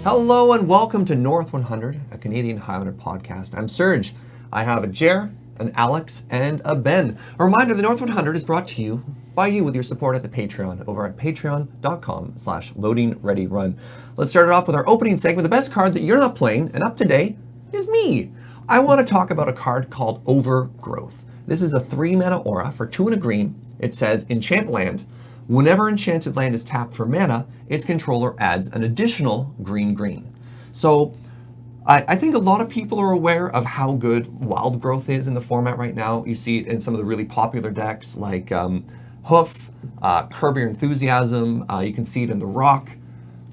Hello and welcome to North 100, a Canadian Highlander podcast. I'm Serge. I have a Jer, an Alex, and a Ben. A reminder, the North 100 is brought to you by you with your support at the Patreon over at patreon.com/LoadingReadyRun. Let's start it off with our opening segment. The best card that you're not playing and up to date is me. I want to talk about a card called Overgrowth. This is a 3-mana aura for 2 and a green. It says enchant land. Whenever enchanted land is tapped for mana, its controller adds an additional green. So I think a lot of people are aware of how good Wild Growth is in the format right now. You see it in some of the really popular decks like Hoof, Curb Your Enthusiasm. You can see it in the Rock.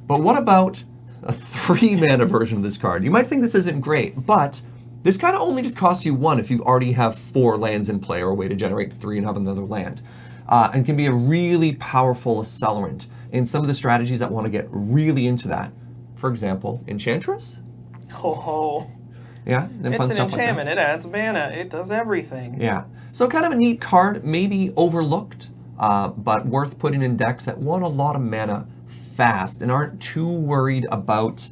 But what about a 3-mana version of this card? You might think this isn't great, but this kind of only just costs you 1 if you already have 4 lands in play or a way to generate 3 and have another land. And can be a really powerful accelerant in some of the strategies that want to get really into that. For example, Enchantress? Oh. Yeah, and it's an enchantment. It adds mana. It does everything. Yeah. So kind of a neat card, maybe overlooked, but worth putting in decks that want a lot of mana fast and aren't too worried about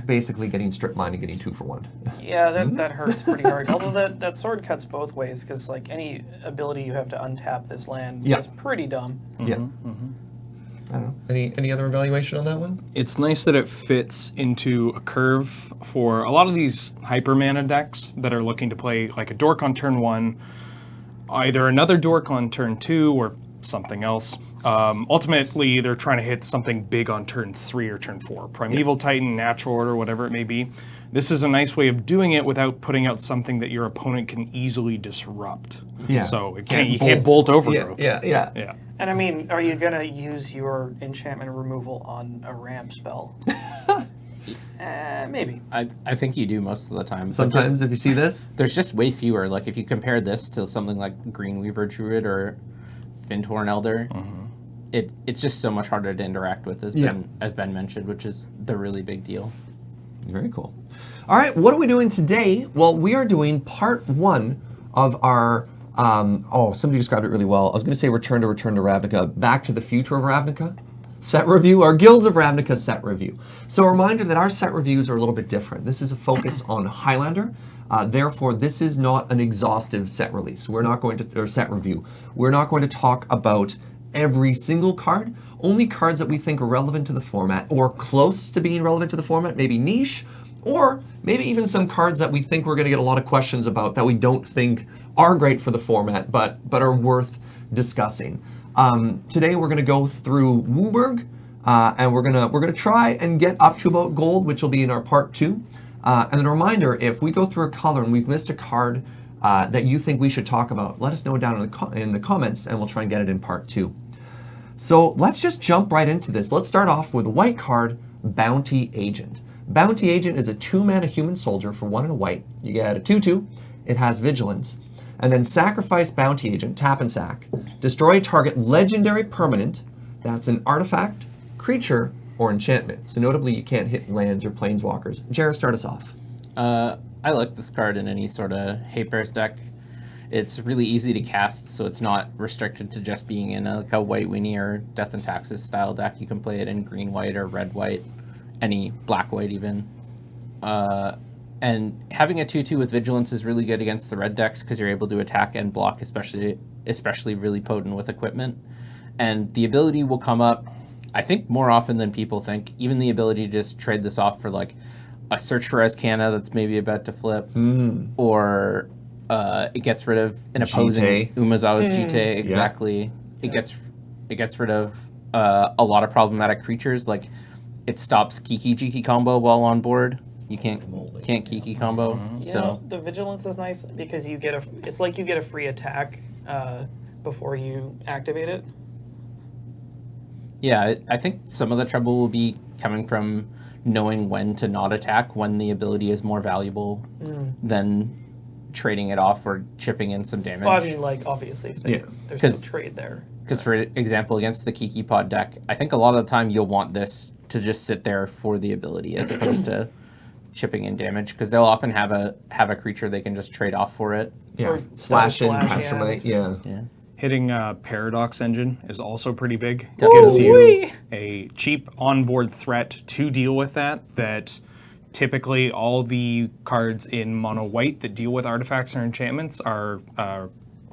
basically getting strip mine and getting 2 for 1. Yeah, that hurts pretty hard. Although that sword cuts both ways, because like any ability you have to untap this land is pretty dumb. Yeah. I don't know. Any other evaluation on that one? It's nice that it fits into a curve for a lot of these hyper mana decks that are looking to play like a dork on turn 1, either another dork on turn 2 or something else. Ultimately, they're trying to hit something big on turn 3 or turn 4. Primeval Titan, Natural Order, whatever it may be. This is a nice way of doing it without putting out something that your opponent can easily disrupt. Yeah. So you can't bolt Overgrowth. Yeah. And I mean, are you gonna use your enchantment removal on a ramp spell? Maybe. I think you do most of the time. Sometimes if you see this, there's just way fewer. Like if you compare this to something like Greenweaver Druid or Fintorn Elder, it's just so much harder to interact with, as Ben mentioned, which is the really big deal. Very cool. All right, what are we doing today? Well, we are doing part 1 of our, somebody described it really well. I was going to say Return to Ravnica, Back to the Future of Ravnica set review, our Guilds of Ravnica set review. So a reminder that our set reviews are a little bit different. This is a focus on Highlander. Therefore, this is not an exhaustive set release. We're not going to, or set review. We're not going to talk about every single card, only cards that we think are relevant to the format or close to being relevant to the format, maybe niche, or maybe even some cards that we think we're going to get a lot of questions about that we don't think are great for the format, but are worth discussing. Today we're going to go through WUBRG, and we're gonna try and get up to about gold, which will be in our part 2. And a reminder, if we go through a color and we've missed a card that you think we should talk about, let us know down in the comments, and we'll try and get it in part 2. So let's just jump right into this. Let's start off with a white card, Bounty Agent. Bounty Agent is a 2-mana human soldier for 1 and a white. You get a 2/2. It has vigilance. And then sacrifice Bounty Agent, tap and sack. Destroy a target legendary permanent. That's an artifact, creature, or enchantment. So notably, you can't hit lands or planeswalkers. Jared, start us off. I like this card in any sort of hate bears deck. It's really easy to cast, so it's not restricted to just being in a white weenie or Death and Taxes style deck. You can play it in green-white or red-white, any black-white even. And having a 2/2 with vigilance is really good against the red decks because you're able to attack and block, especially really potent with equipment. And the ability will come up, I think, more often than people think. Even the ability to just trade this off for like a Search for Azcana that's maybe about to flip, or it gets rid of an opposing Umezawa's Jite. Exactly. Yeah. It gets rid of a lot of problematic creatures. Like it stops Kiki combo while on board. You can't Kiki combo. So the vigilance is nice because you get it's like you get a free attack before you activate it. Yeah, I think some of the trouble will be coming from knowing when to not attack, when the ability is more valuable than trading it off or chipping in some damage. Well, I mean, like, obviously, there's no trade there. Because, for example, against the Kiki Pod deck, I think a lot of the time you'll want this to just sit there for the ability as opposed to chipping in damage, because they'll often have a creature they can just trade off for it. Yeah, flash in, Castromite, yeah. Hitting Paradox Engine is also pretty big. It Definitely. gives you a cheap onboard threat to deal with that typically all the cards in mono white that deal with artifacts or enchantments are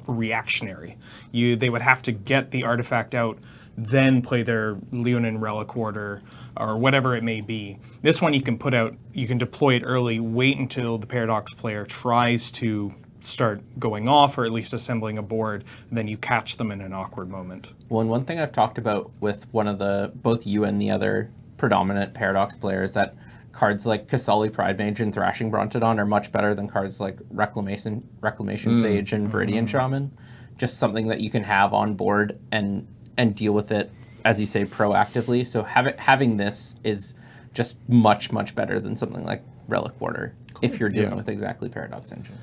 reactionary. They would have to get the artifact out, then play their Leonin Relic Warder or whatever it may be. This one you can put out, you can deploy it early, wait until the Paradox player tries to start going off or at least assembling a board, and then you catch them in an awkward moment. Well, and one thing I've talked about with both you and the other predominant Paradox players, that cards like Kasali Pride Mage and Thrashing Brontodon are much better than cards like Reclamation Sage and Viridian Shaman. Just something that you can have on board and deal with it, as you say, proactively. So having this is just much, much better than something like Relic Warder if you're dealing with exactly Paradox Engine.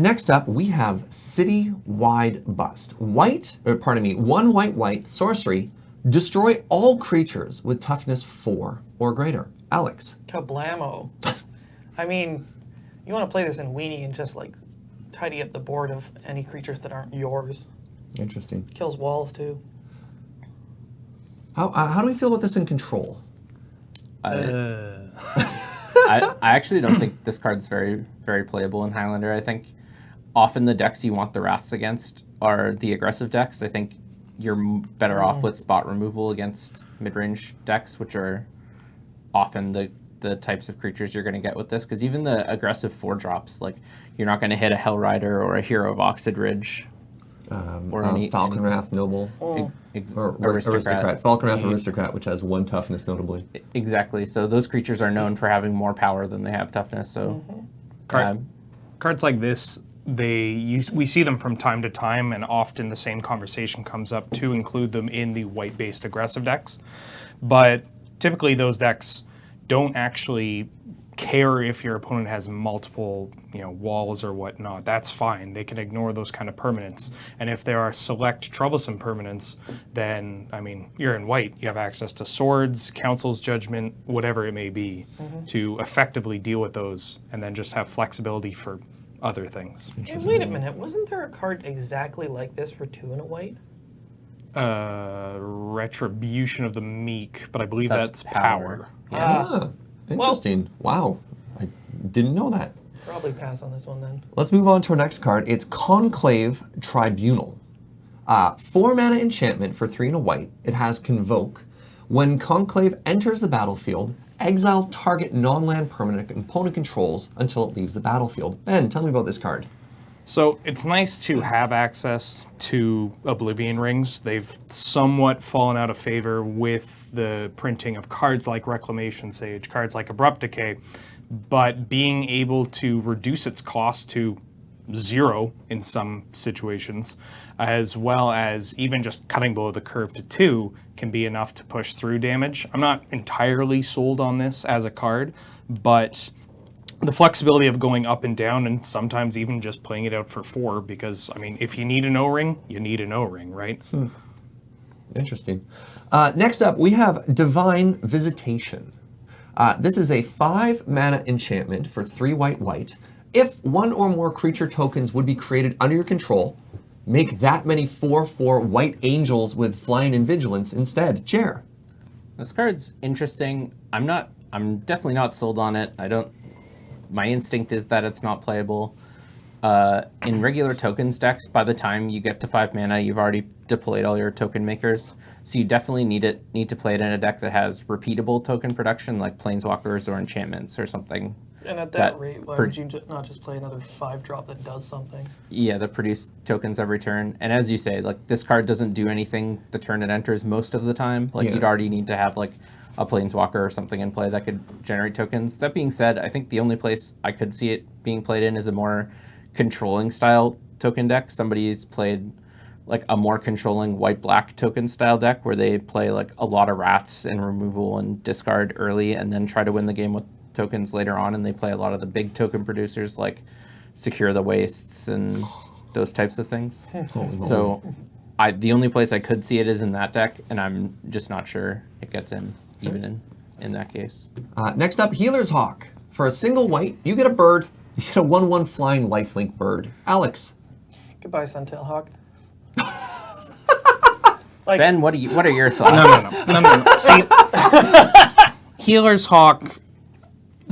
Next up, we have City-Wide Bust. One white sorcery, destroy all creatures with toughness 4 or greater. Alex. Kablamo. I mean, you want to play this in Weenie and just like tidy up the board of any creatures that aren't yours. Interesting. Kills walls too. How do we feel about this in Control? I actually don't think this card's very, very playable in Highlander. I think often the decks you want the Wraths against are the aggressive decks. I think you're better off with spot removal against mid-range decks, which are often the types of creatures you're going to get with this. Because even the aggressive 4-drops, like you're not going to hit a Hellrider or a Hero of Oxid Ridge. Or Falcon Wrath Noble. Or Aristocrat. Falcon Wrath Aristocrat, which has 1 toughness notably. Exactly. So those creatures are known for having more power than they have toughness. So cards like this, we see them from time to time, and often the same conversation comes up to include them in the white-based aggressive decks. But typically those decks don't actually care if your opponent has multiple, walls or whatnot. That's fine. They can ignore those kind of permanents. And if there are select troublesome permanents, then, you're in white. You have access to swords, council's judgment, whatever it may be, to effectively deal with those, and then just have flexibility for other things. Hey, wait a minute. Wasn't there a card exactly like this for 2 and a white? Retribution of the Meek, but I believe that's power. Interesting. Wow. I didn't know that. Probably pass on this one then. Let's move on to our next card. It's Conclave Tribunal. 4 mana enchantment for 3 and a white. It has Convoke. When Conclave enters the battlefield, exile target non-land permanent opponent controls until it leaves the battlefield. Ben, tell me about this card. So it's nice to have access to Oblivion Rings. They've somewhat fallen out of favor with the printing of cards like Reclamation Sage, cards like Abrupt Decay, but being able to reduce its cost to 0 in some situations, as well as even just cutting below the curve to 2 can be enough to push through damage. I'm not entirely sold on this as a card, but the flexibility of going up and down, and sometimes even just playing it out for 4, because, if you need an O-ring, you need an O-ring, right? Interesting. Next up, we have Divine Visitation. This is a 5 mana enchantment for 3 white. If 1 or more creature tokens would be created under your control, make that many 4/4 white angels with flying and vigilance instead. Jer. This card's interesting. I'm definitely not sold on it. My instinct is that it's not playable. In regular tokens decks, by the time you get to 5 mana, you've already deployed all your token makers. So you definitely need to play it in a deck that has repeatable token production, like Planeswalkers or enchantments or something. And at that rate, why would you not just play another 5-drop that does something? Yeah, that produce tokens every turn. And as you say, this card doesn't do anything the turn it enters most of the time. You'd already need to have a Planeswalker or something in play that could generate tokens. That being said, I think the only place I could see it being played in is a more controlling style token deck. Somebody's played a more controlling white-black token style deck where they play a lot of Wraths and removal and discard early and then try to win the game with tokens later on, and they play a lot of the big token producers like Secure the Wastes and those types of things. So the only place I could see it is in that deck, and I'm just not sure it gets in even in that case. Next up, Healer's Hawk. For a single white, you get a bird. You get a 1/1 flying lifelink bird. Alex. Goodbye, Suntail Hawk. Like, Ben, what are your thoughts? No. See, Healer's Hawk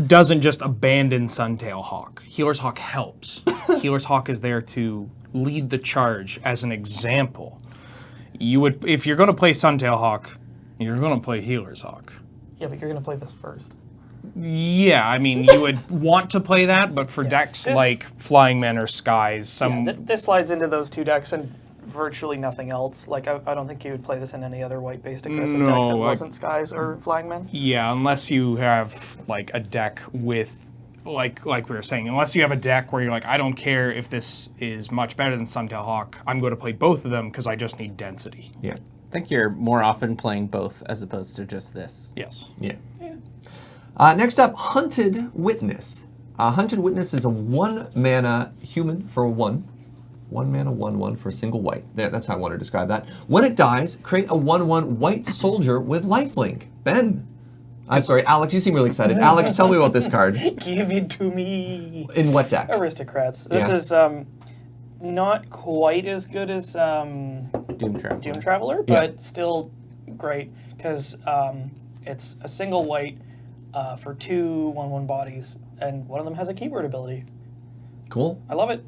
doesn't just abandon Suntail Hawk. Healer's Hawk helps. Healer's Hawk is there to lead the charge as an example. You would, if you're going to play Suntail Hawk, you're going to play Healer's Hawk. yeah, but you're gonna play this first. Yeah, I mean, you would want to play that, but for decks like Flying Men or Skies, This slides into those two decks and virtually nothing else. Like, I don't think you would play this in any other white-based aggressive deck that wasn't Skies or Flying Men. Yeah, unless you have like a deck with, like we were saying, unless you have a deck where you're like, I don't care if this is much better than Suntail Hawk, I'm going to play both of them because I just need density. Yeah. I think you're more often playing both as opposed to just this. Yes. Yeah. Next up, Hunted Witness. Hunted Witness is a 1-mana human for a 1. 1 mana, 1/1 for a single white. There, that's how I want to describe that. When it dies, create a 1/1 white soldier with lifelink. Ben. I'm sorry, Alex, you seem really excited. Alex, tell me about this card. Give it to me. In what deck? Aristocrats. This is not quite as good as Doom Traveler, but still great because it's a single white for 2 1/1 bodies, and one of them has a keyword ability. Cool. I love it.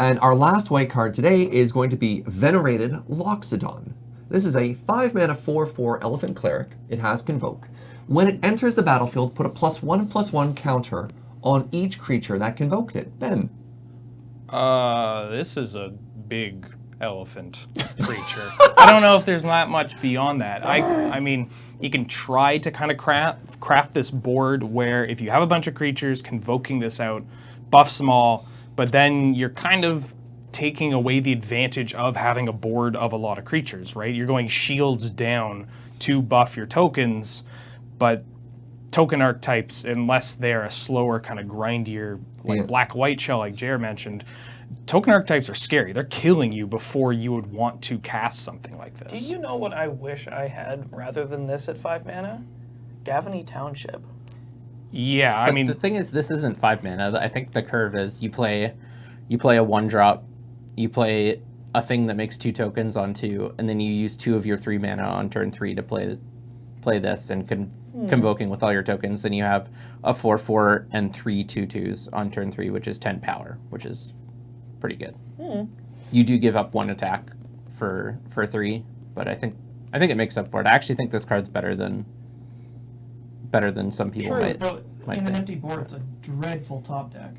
And our last white card today is going to be Venerated Loxodon. This is a 5-mana 4/4 Elephant Cleric. It has Convoke. When it enters the battlefield, put a +1/+1 counter on each creature that convoked it. Ben. This is a big elephant creature. I don't know if there's not much beyond that. I mean, you can try to kind of craft this board where if you have a bunch of creatures, convoking this out buffs them all, but then you're kind of taking away the advantage of having a board of a lot of creatures, right? You're going shields down to buff your tokens, but token archetypes, unless they're a slower, kind of grindier, like black-white shell, like Jer mentioned, token archetypes are scary. They're killing you before you would want to cast something like this. Do you know what I wish I had rather than this at 5 mana? Gavany Township. Yeah, I mean, the thing is, this isn't 5 mana. I think the curve is you play a 1-drop, you play a thing that makes 2 tokens on 2, and then you use 2 of your 3 mana on turn 3 to play this and convoking with all your tokens. Then you have a 4/4 and 3 2/2s on turn 3, which is 10 power, which is pretty good. You do give up 1 attack for 3, but I think it makes up for it. I actually think this card's better than some people might in an empty board, it's a dreadful top deck.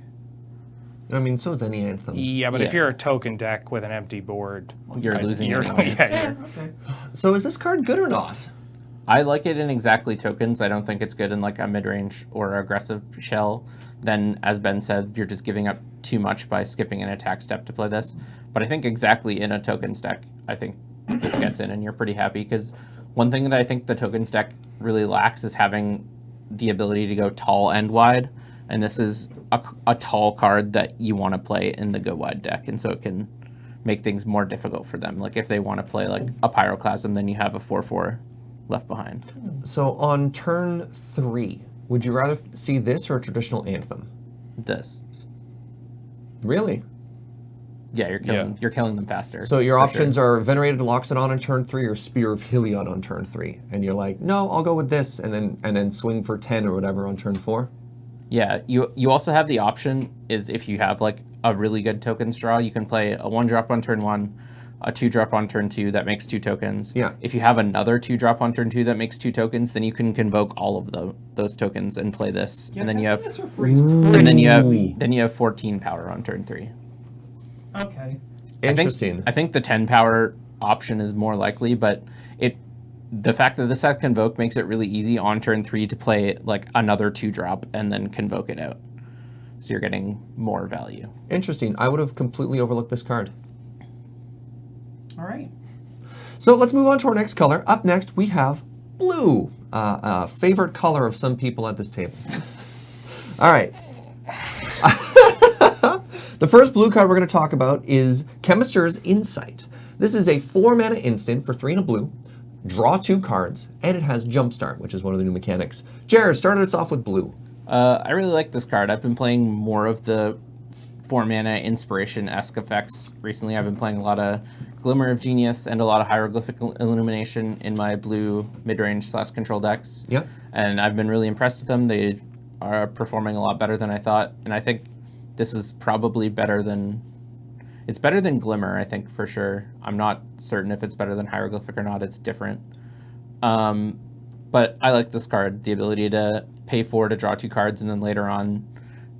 I mean, so is any Anthem. yeah, but if you're a token deck with an empty board, you're losing you're, anyways. yeah, Okay. So is this card good or not? I like it in exactly tokens. I don't think it's good in like a mid-range or aggressive shell. Then, as Ben said, you're just giving up too much by skipping an attack step to play this. But I think exactly in a tokens deck, I think this gets in and you're pretty happy, because one thing that I think the tokens deck really lacks is having the ability to go tall and wide. And this is a tall card that you want to play in the go wide deck, and so it can make things more difficult for them. Like if they want to play like a Pyroclasm, then you have a 4/4 left behind. So on turn 3, would you rather see this or a traditional Anthem? This. Really? Yeah, you're killing them faster. So your for options sure. are Venerated Loxodon on turn 3 or Spear of Heliod on turn 3. And you're like, no, I'll go with this, and then swing for 10 or whatever on turn 4. Yeah, you also have the option is if you have like a really good tokens draw, you can play a 1-drop on turn 1, a 2-drop on turn 2 that makes 2 tokens. Yeah. If you have another 2-drop on turn 2 that makes 2 tokens, then you can convoke all of those tokens and play this. Yeah, and then you have and then you have 14 power on turn 3. Okay. Interesting. I think the 10 power option is more likely, but the fact that this has Convoke makes it really easy on turn 3 to play like another 2-drop and then Convoke it out. So you're getting more value. Interesting. I would have completely overlooked this card. All right. So let's move on to our next color. Up next, we have blue, favorite color of some people at this table. All right. The first blue card we're going to talk about is Chemister's Insight. This is a 4-mana instant for 3 and a blue. Draw 2 cards, and it has Jumpstart, which is one of the new mechanics. Jared, started us off with blue. I really like this card. I've been playing more of the 4-mana inspiration-esque effects. Recently, I've been playing a lot of Glimmer of Genius and a lot of Hieroglyphic Illumination in my blue mid-range / control decks. Yep. And I've been really impressed with them. They are performing a lot better than I thought. And I think this is probably better than... It's better than Glimmer, I think, for sure. I'm not certain if it's better than Hieroglyphic or not. It's different. But I like this card. The ability to pay 4 to draw 2 cards and then later on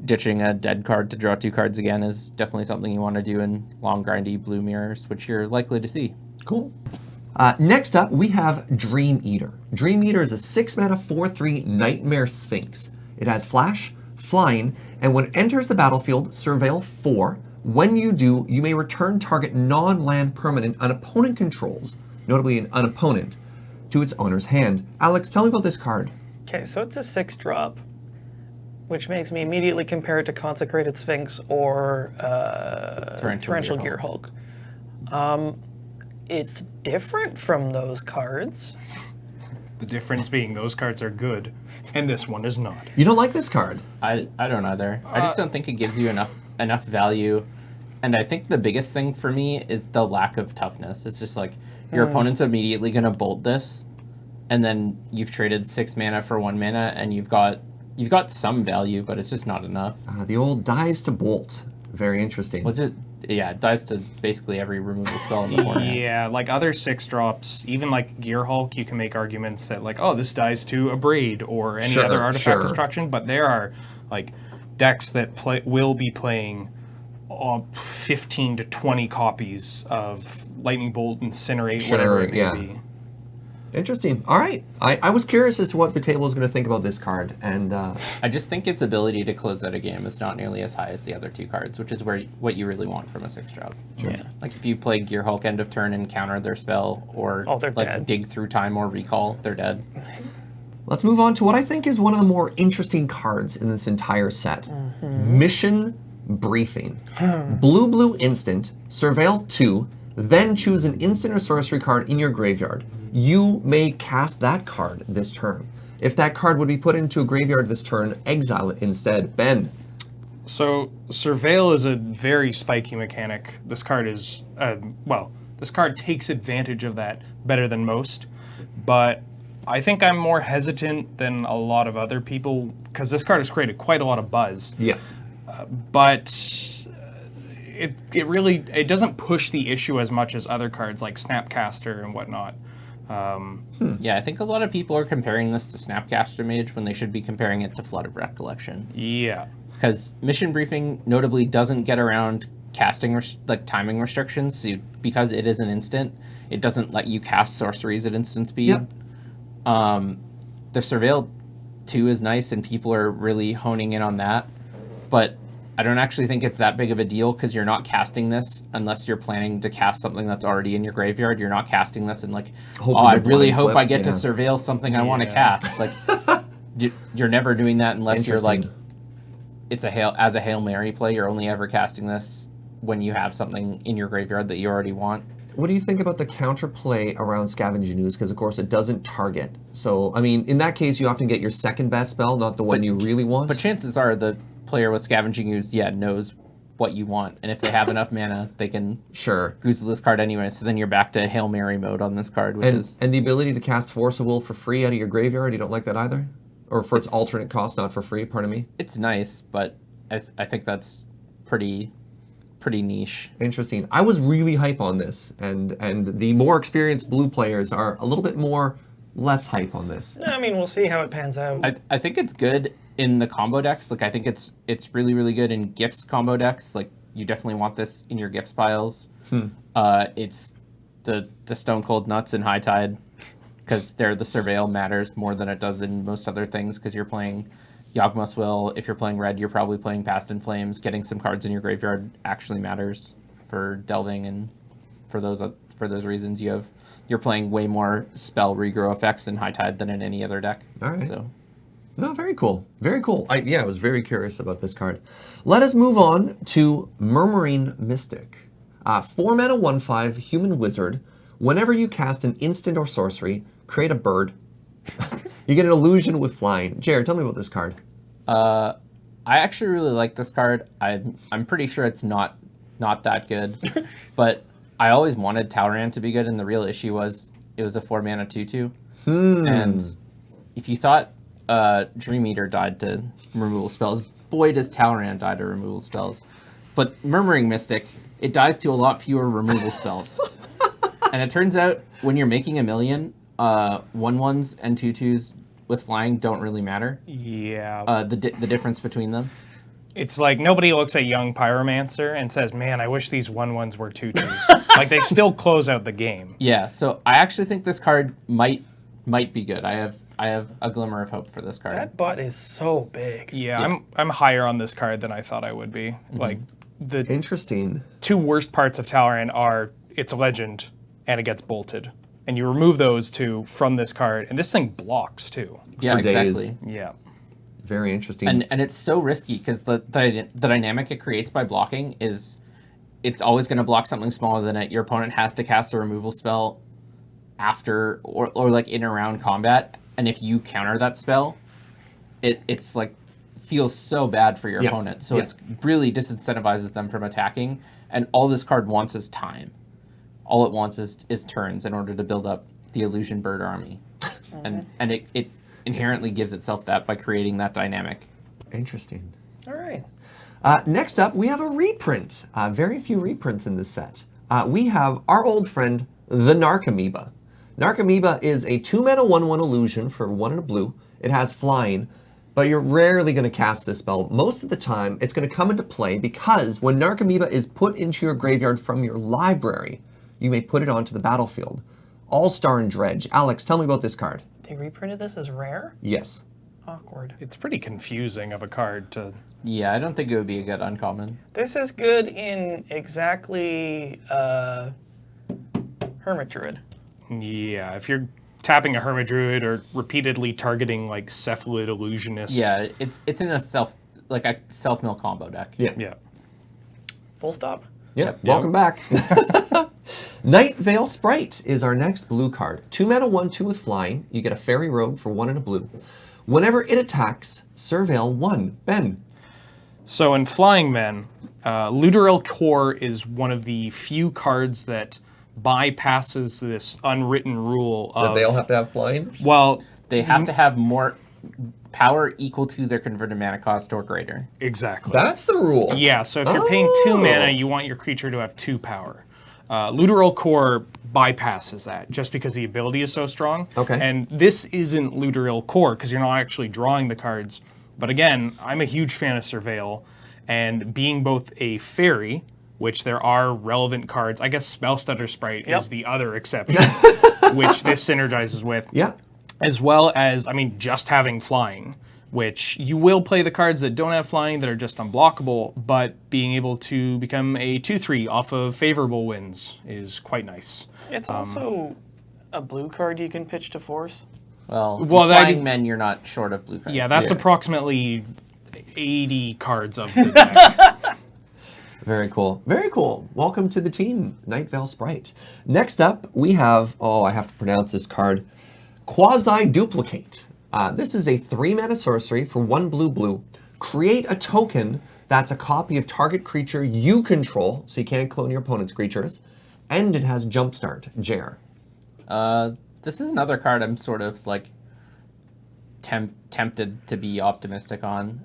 ditching a dead card to draw 2 cards again is definitely something you want to do in long, grindy blue mirrors, which you're likely to see. Cool. Next up, we have Dream Eater. Dream Eater is a 6-mana 4/3 Nightmare Sphinx. It has Flash, Flying, and when it enters the battlefield, surveil 4. When you do, you may return target non-land permanent an opponent controls, notably an unopponent, to its owner's hand. Alex, tell me about this card. Okay, so it's a 6-drop, which makes me immediately compare it to Consecrated Sphinx or Torrential Gearhulk. It's different from those cards. The difference being those cards are good, and this one is not. You don't like this card? I don't either. I just don't think it gives you enough value. And I think the biggest thing for me is the lack of toughness. It's just like your opponent's immediately going to bolt this, and then you've traded 6 mana for 1 mana, and you've got some value, but it's just not enough. The old dies to bolt. Very interesting. Well, it dies to basically every removal spell in the format. Yeah, like other 6-drops, even like Gearhulk, you can make arguments that like, oh, this dies to a Braid or any other artifact destruction, but there are like decks that will be playing 15 to 20 copies of Lightning Bolt, Incinerate, whatever it may be. Interesting. All right. I was curious as to what the table is going to think about this card, and I just think its ability to close out a game is not nearly as high as the other 2 cards, which is what you really want from a 6-drop. Yeah. Like if you play Gearhulk end of turn and counter their spell, or they're dead. Dig Through Time or Recall, they're dead. let's move on to what I think is one of the more interesting cards in this entire set. Mission Briefing. Blue instant, surveil 2, then choose an instant or sorcery card in your graveyard. You may cast that card this turn. If that card would be put into a graveyard this turn, exile it instead. Ben. So Surveil is a very spiky mechanic. This card is, this card takes advantage of that better than most, but I think I'm more hesitant than a lot of other people because this card has created quite a lot of buzz. Yeah. But it really doesn't push the issue as much as other cards like Snapcaster and whatnot. Yeah, I think a lot of people are comparing this to Snapcaster Mage when they should be comparing it to Flood of Recollection. Yeah. Because Mission Briefing notably doesn't get around casting timing restrictions. So because it is an instant, it doesn't let you cast sorceries at instant speed. Yep. The Surveil 2 is nice, and people are really honing in on that. But I don't actually think it's that big of a deal because you're not casting this unless you're planning to cast something that's already in your graveyard. You're not casting this and I really hope I get to surveil something I want to cast. Like, you're never doing that unless you're like, it's a Hail Mary play. You're only ever casting this when you have something in your graveyard that you already want. What do you think about the counterplay around Scavenging Ooze? Because, of course, it doesn't target. So, I mean, in that case, you often get your second best spell, not the one you really want. But chances are the player with Scavenging Ooze, knows what you want. And if they have enough mana, they can goozle this card anyway. So then you're back to Hail Mary mode on this card. And the ability to cast Force of Will for free out of your graveyard, you don't like that either? Or for its alternate cost, not for free, pardon me? It's nice, but I think that's pretty niche. Interesting. I was really hype on this, and the more experienced blue players are a little bit less hype on this. I mean, we'll see how it pans out. I think it's good in the combo decks. Like, I think it's really, really good in Gifts combo decks. Like, you definitely want this in your Gifts piles. It's the Stone Cold Nuts in High Tide, because the Surveil matters more than it does in most other things, because you're playing Yawgmoth's Will. If you're playing red, you're probably playing Past in Flames. Getting some cards in your graveyard actually matters for delving, and for those reasons, you're playing way more spell regrow effects in High Tide than in any other deck. All right. So, no, very cool. Very cool. I was very curious about this card. Let us move on to Murmuring Mystic. 4 mana 1/5 human wizard. Whenever you cast an instant or sorcery, create a bird. You get an illusion with flying. Jared, tell me about this card. I I actually really like this card. I'm pretty sure it's not that good, but I always wanted Talrand to be good, and the real issue was it was a 4-mana 2/2. And if you thought Dream Eater died to removal spells, boy does Talrand die to removal spells. But Murmuring Mystic, it dies to a lot fewer removal spells. And it turns out when you're making 1,000,000, 1/1s and 2/2s with flying don't really matter. Yeah. The difference between them. It's like nobody looks at Young Pyromancer and says, man, I wish these 1/1s were 2/2s. Like, they still close out the game. Yeah, so I actually think this card might be good. I have a glimmer of hope for this card. That butt is so big. Yeah, I'm higher on this card than I thought I would be. Like, the Interesting. two worst parts of Talrand are it's a legend and it gets bolted. And you remove those two from this card, and this thing blocks too. Yeah, For days. exactly. Yeah. Very interesting. And it's so risky because the dynamic it creates by blocking is it's always going to block something smaller than it. Your opponent has to cast a removal spell after or like in around combat, and if you counter that spell, it's like feels so bad for your opponent. So it's really disincentivizes them from attacking, and all this card wants is time. All it wants is turns in order to build up the Illusion Bird army. And it inherently gives itself that by creating that dynamic. Interesting. All right. Next up, we have a reprint. Very few reprints in this set. We have our old friend, the Narcomoeba. Narcomoeba is a 2-mana 1/1 illusion for 1 and a blue. It has flying, but you're rarely going to cast this spell. Most of the time, it's going to come into play because when Narcomoeba is put into your graveyard from your library, you may put it onto the battlefield. All-Star and Dredge. Alex, tell me about this card. They reprinted this as rare? Yes. Awkward. It's pretty confusing of a card to... Yeah, I don't think it would be a good uncommon. This is good in exactly Hermit Druid. Yeah, if you're tapping a Hermit Druid or repeatedly targeting like Cephalid Illusionist. Yeah, it's in a self-mill combo deck. Yeah. Yeah. Full stop? Yep. Welcome back. Night Veil Sprite is our next blue card. 2-mana 1/2 with flying. You get a Fairy Robe for 1 and a blue. Whenever it attacks, surveil 1. Ben. So in Flying Men, Looteril Core is one of the few cards that bypasses this unwritten rule of... That they all have to have flying? Well... They have to have more power equal to their converted mana cost or greater. Exactly. That's the rule. Yeah, so if you're paying 2 mana, you want your creature to have 2 power. Looteril Core bypasses that just because the ability is so strong. Okay. And this isn't Looteril Core because you're not actually drawing the cards. But again, I'm a huge fan of Surveil, and being both a fairy, which there are relevant cards, I guess Spellstutter Sprite is the other exception, which this synergizes with. Yeah. As well as, I mean, just having flying, which you will play the cards that don't have flying that are just unblockable, but being able to become a 2/3 off of favorable wins is quite nice. It's also a blue card you can pitch to force. Well, that- Flying Men, you're not short of blue cards. Yeah, that's approximately 80 cards of the deck. Very cool. Very cool. Welcome to the team, Night Veil Sprite. Next up, we have, I have to pronounce this card, Quasi-Duplicate. This is a 3-mana sorcery for 1 blue. Create a token that's a copy of target creature you control, so you can't clone your opponent's creatures, and it has Jumpstart. Jer. This is another card I'm sort of like tempted to be optimistic on.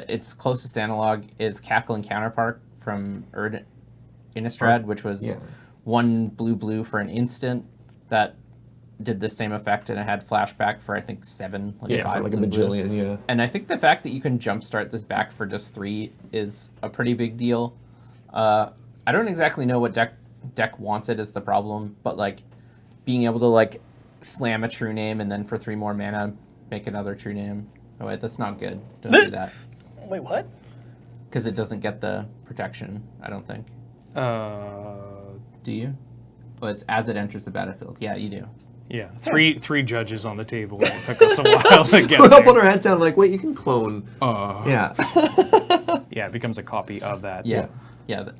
Its closest analog is Cackling Counterpart from Innistrad, which was 1 blue for an instant that did the same effect, and it had flashback for I think 7, like 5 for like a blue. bajillion, yeah. And I think the fact that you can jumpstart this back for just 3 is a pretty big deal. I don't exactly know what deck wants it is the problem, but like being able to like slam a True Name and then for 3 more mana make another True Name. Oh wait, that's not good. Don't do that. Wait, what? Because it doesn't get the protection, I don't think. Do you? Well, it's as it enters the battlefield. Yeah, you do. Yeah, three judges on the table. And it took us a while to get We're up on there. our heads down like, wait, you can clone. Yeah. Yeah, it becomes a copy of that. Yeah.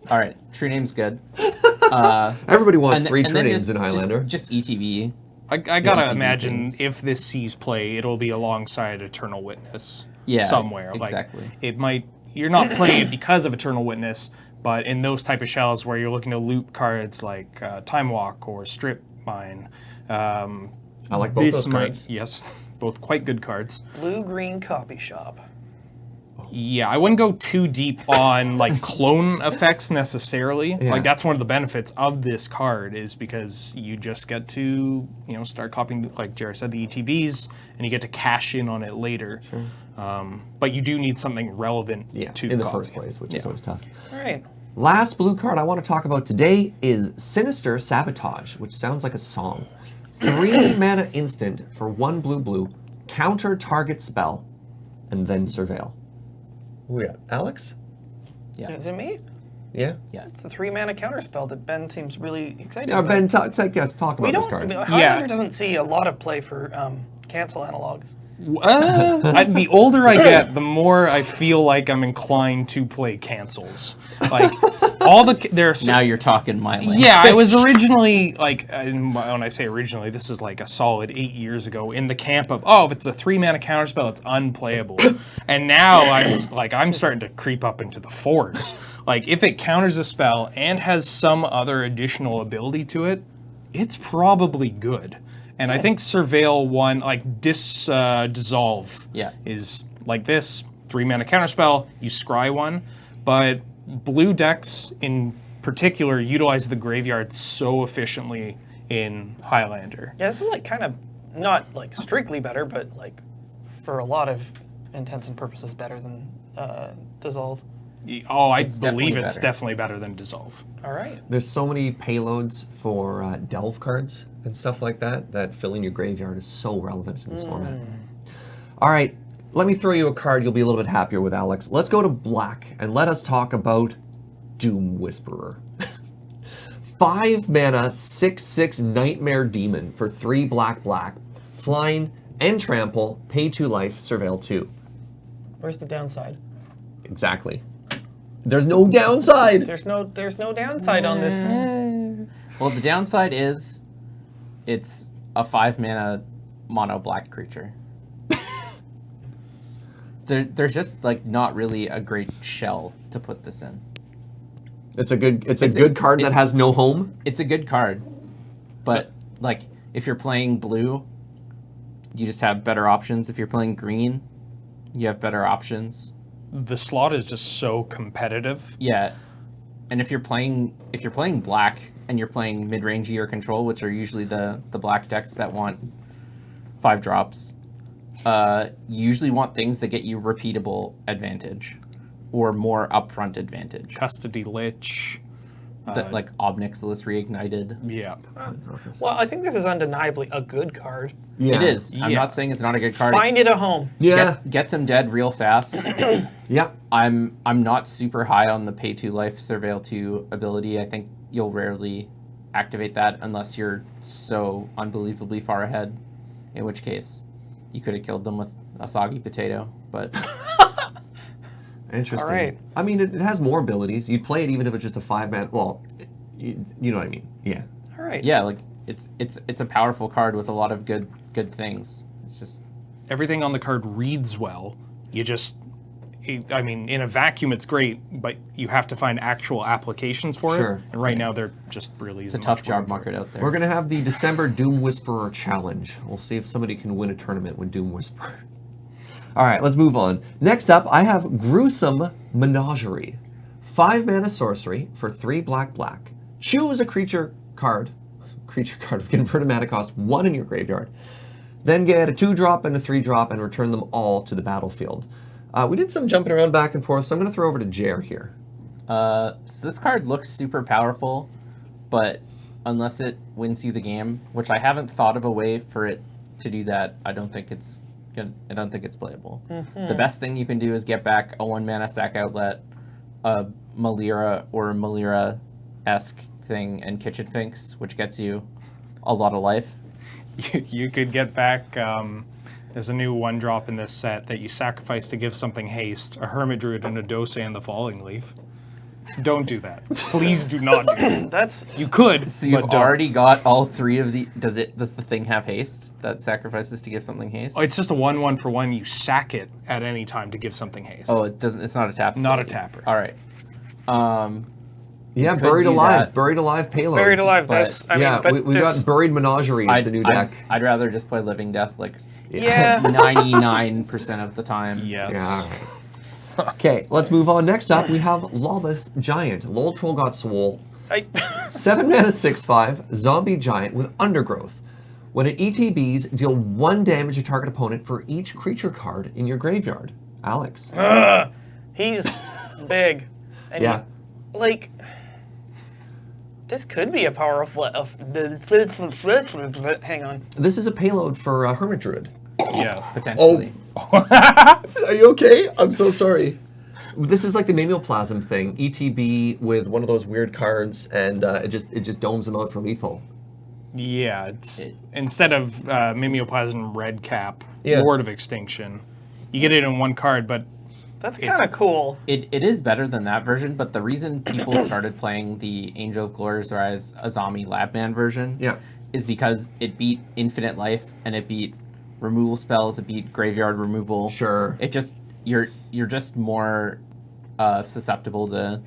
All right. True Name's good. Everybody wants 3 and True then Names in Highlander. Just ETB. I gotta ETB imagine things. if this sees play, it'll be alongside Eternal Witness. somewhere. Exactly. Like, it might, you're not playing it because of Eternal Witness, but in those type of shells where you're looking to loop cards like Time Walk or Strip Mine, I like both those cards. Yes, both quite good cards. Blue-green copy shop. Yeah, I wouldn't go too deep on like clone effects necessarily. Yeah. Like that's one of the benefits of this card is because you just get to, start copying, like Jared said, the ETBs, and you get to cash in on it later. Sure. But you do need something relevant to in the copy. first place, which is always tough. All right. Last blue card I want to talk about today is Sinister Sabotage, which sounds like a song. 3 mana instant for 1 blue, counter target spell, and then surveil. Who we got? Alex? Yeah. Is it me? Yeah? Yes. It's a 3-mana counterspell that Ben seems really excited Yeah, about. Ben, talk about this card. Highlander doesn't see a lot of play for cancel analogs. The older I get, the more I feel like I'm inclined to play cancels. Like there's Now you're talking my language. Yeah, I was originally when I say originally, this is like a solid 8 years ago in the camp of if it's a 3-mana counterspell, it's unplayable. And now I'm starting to creep up into the 4s. Like if it counters a spell and has some other additional ability to it, it's probably good. And I think Surveil 1, like Dissolve, is like this 3-mana counterspell. You scry 1, but blue decks in particular utilize the graveyard so efficiently in Highlander. Yeah, this is like kind of not like strictly better, but like for a lot of intents and purposes better than Dissolve. Oh, I It's believe definitely it's better. definitely better than Dissolve. All right. There's so many payloads for delve cards and stuff like that filling your graveyard is so relevant in this format. All right, let me throw you a card you'll be a little bit happier with, Alex. Let's go to black and let us talk about Doom Whisperer. 5 mana, 6/6 Nightmare Demon for 3 black, flying and trample, pay 2 life, surveil 2. Where's the downside? Exactly. There's no downside. There's no downside on this. Well, the downside is it's a 5-mana mono black creature. There's just like not really a great shell to put this in. It's a good card that has no home. It's a good card, but like if you're playing blue, you just have better options. If you're playing green, you have better options. The slot is just so competitive. Yeah, and if you're playing black and you're playing mid-rangey or control, which are usually the black decks that want 5 drops, you usually want things that get you repeatable advantage or more upfront advantage. Custody Lich. Like Obnixilis Reignited. Yeah. Well, I think this is undeniably a good card. Yeah. It is. I'm not saying it's not a good card. Find it a home. Yeah. Gets him dead real fast. Yeah. I'm not super high on the pay 2 life Surveil 2 ability. I think you'll rarely activate that unless you're so unbelievably far ahead, in which case you could have killed them with a soggy potato, but Interesting. All right. I mean, it has more abilities. You'd play it even if it's just a 5-man. Well, you know what I mean. Yeah. All right. yeah, like it's a powerful card with a lot of good things. It's just Everything on the card reads well. I mean, in a vacuum, it's great, but you have to find actual applications for Sure. it. And right now, there just really it's a isn't tough much job room for market it. out there. We're going to have the December Doom Whisperer Challenge. We'll see if somebody can win a tournament with Doom Whisperer. All right, let's move on. Next up, I have Gruesome Menagerie. 5 mana sorcery for 3 black. Choose a creature card with converted mana cost 1 in your graveyard. Then get a 2-drop and a 3-drop and return them all to the battlefield. We did some jumping around back and forth, so I'm going to throw over to Jer here. So this card looks super powerful, but unless it wins you the game, which I haven't thought of a way for it to do that, I don't think it's playable. The best thing you can do is get back a 1-mana sack outlet, a Malira or Malira-esque thing, and Kitchen Finks, which gets you a lot of life. You could get back, there's a new 1-drop in this set that you sacrifice to give something haste, a Hermit Druid and a Dose and the Falling Leaf. Don't do that. Please do not do that. That's You could, So you've but don't. already got all 3 of the. Does the thing have haste that sacrifices to give something haste? It's just a 1/1 for 1. You sack it at any time to give something haste. Oh, it doesn't. It's not a tap. Not a ability. tapper. All right. Yeah, could buried do alive. that. Buried alive payloads. buried alive. but- That's I Yeah, mean, but we got buried menagerie as the new deck. I'd rather just play Living Death like yeah. 99% of the time. Yes. Yeah, all right. Okay, let's move on. Next up, we have Lawless Giant. Lol Troll got Swole. 7 mana 6/5, zombie giant with undergrowth. When it ETBs, deal 1 damage to target opponent for each creature card in your graveyard. Alex. He's big. And Yeah. This could be a powerful. Hang on. This is a payload for Hermit Druid. Yes. Potentially. Are you okay? I'm so sorry. This is like the Mimeoplasm thing. ETB with one of those weird cards, and it just domes them out for lethal. Yeah, it's instead of Mimeoplasm Red Cap, Yeah. Lord of Extinction, you get it in 1 card, but That's kind of cool. It is better than that version, but the reason people started playing the Angel of Glorious Rise Azami Labman version Yeah. is because it beat Infinite Life and it beat removal spells, it beat graveyard removal. Sure. It just you're just more susceptible to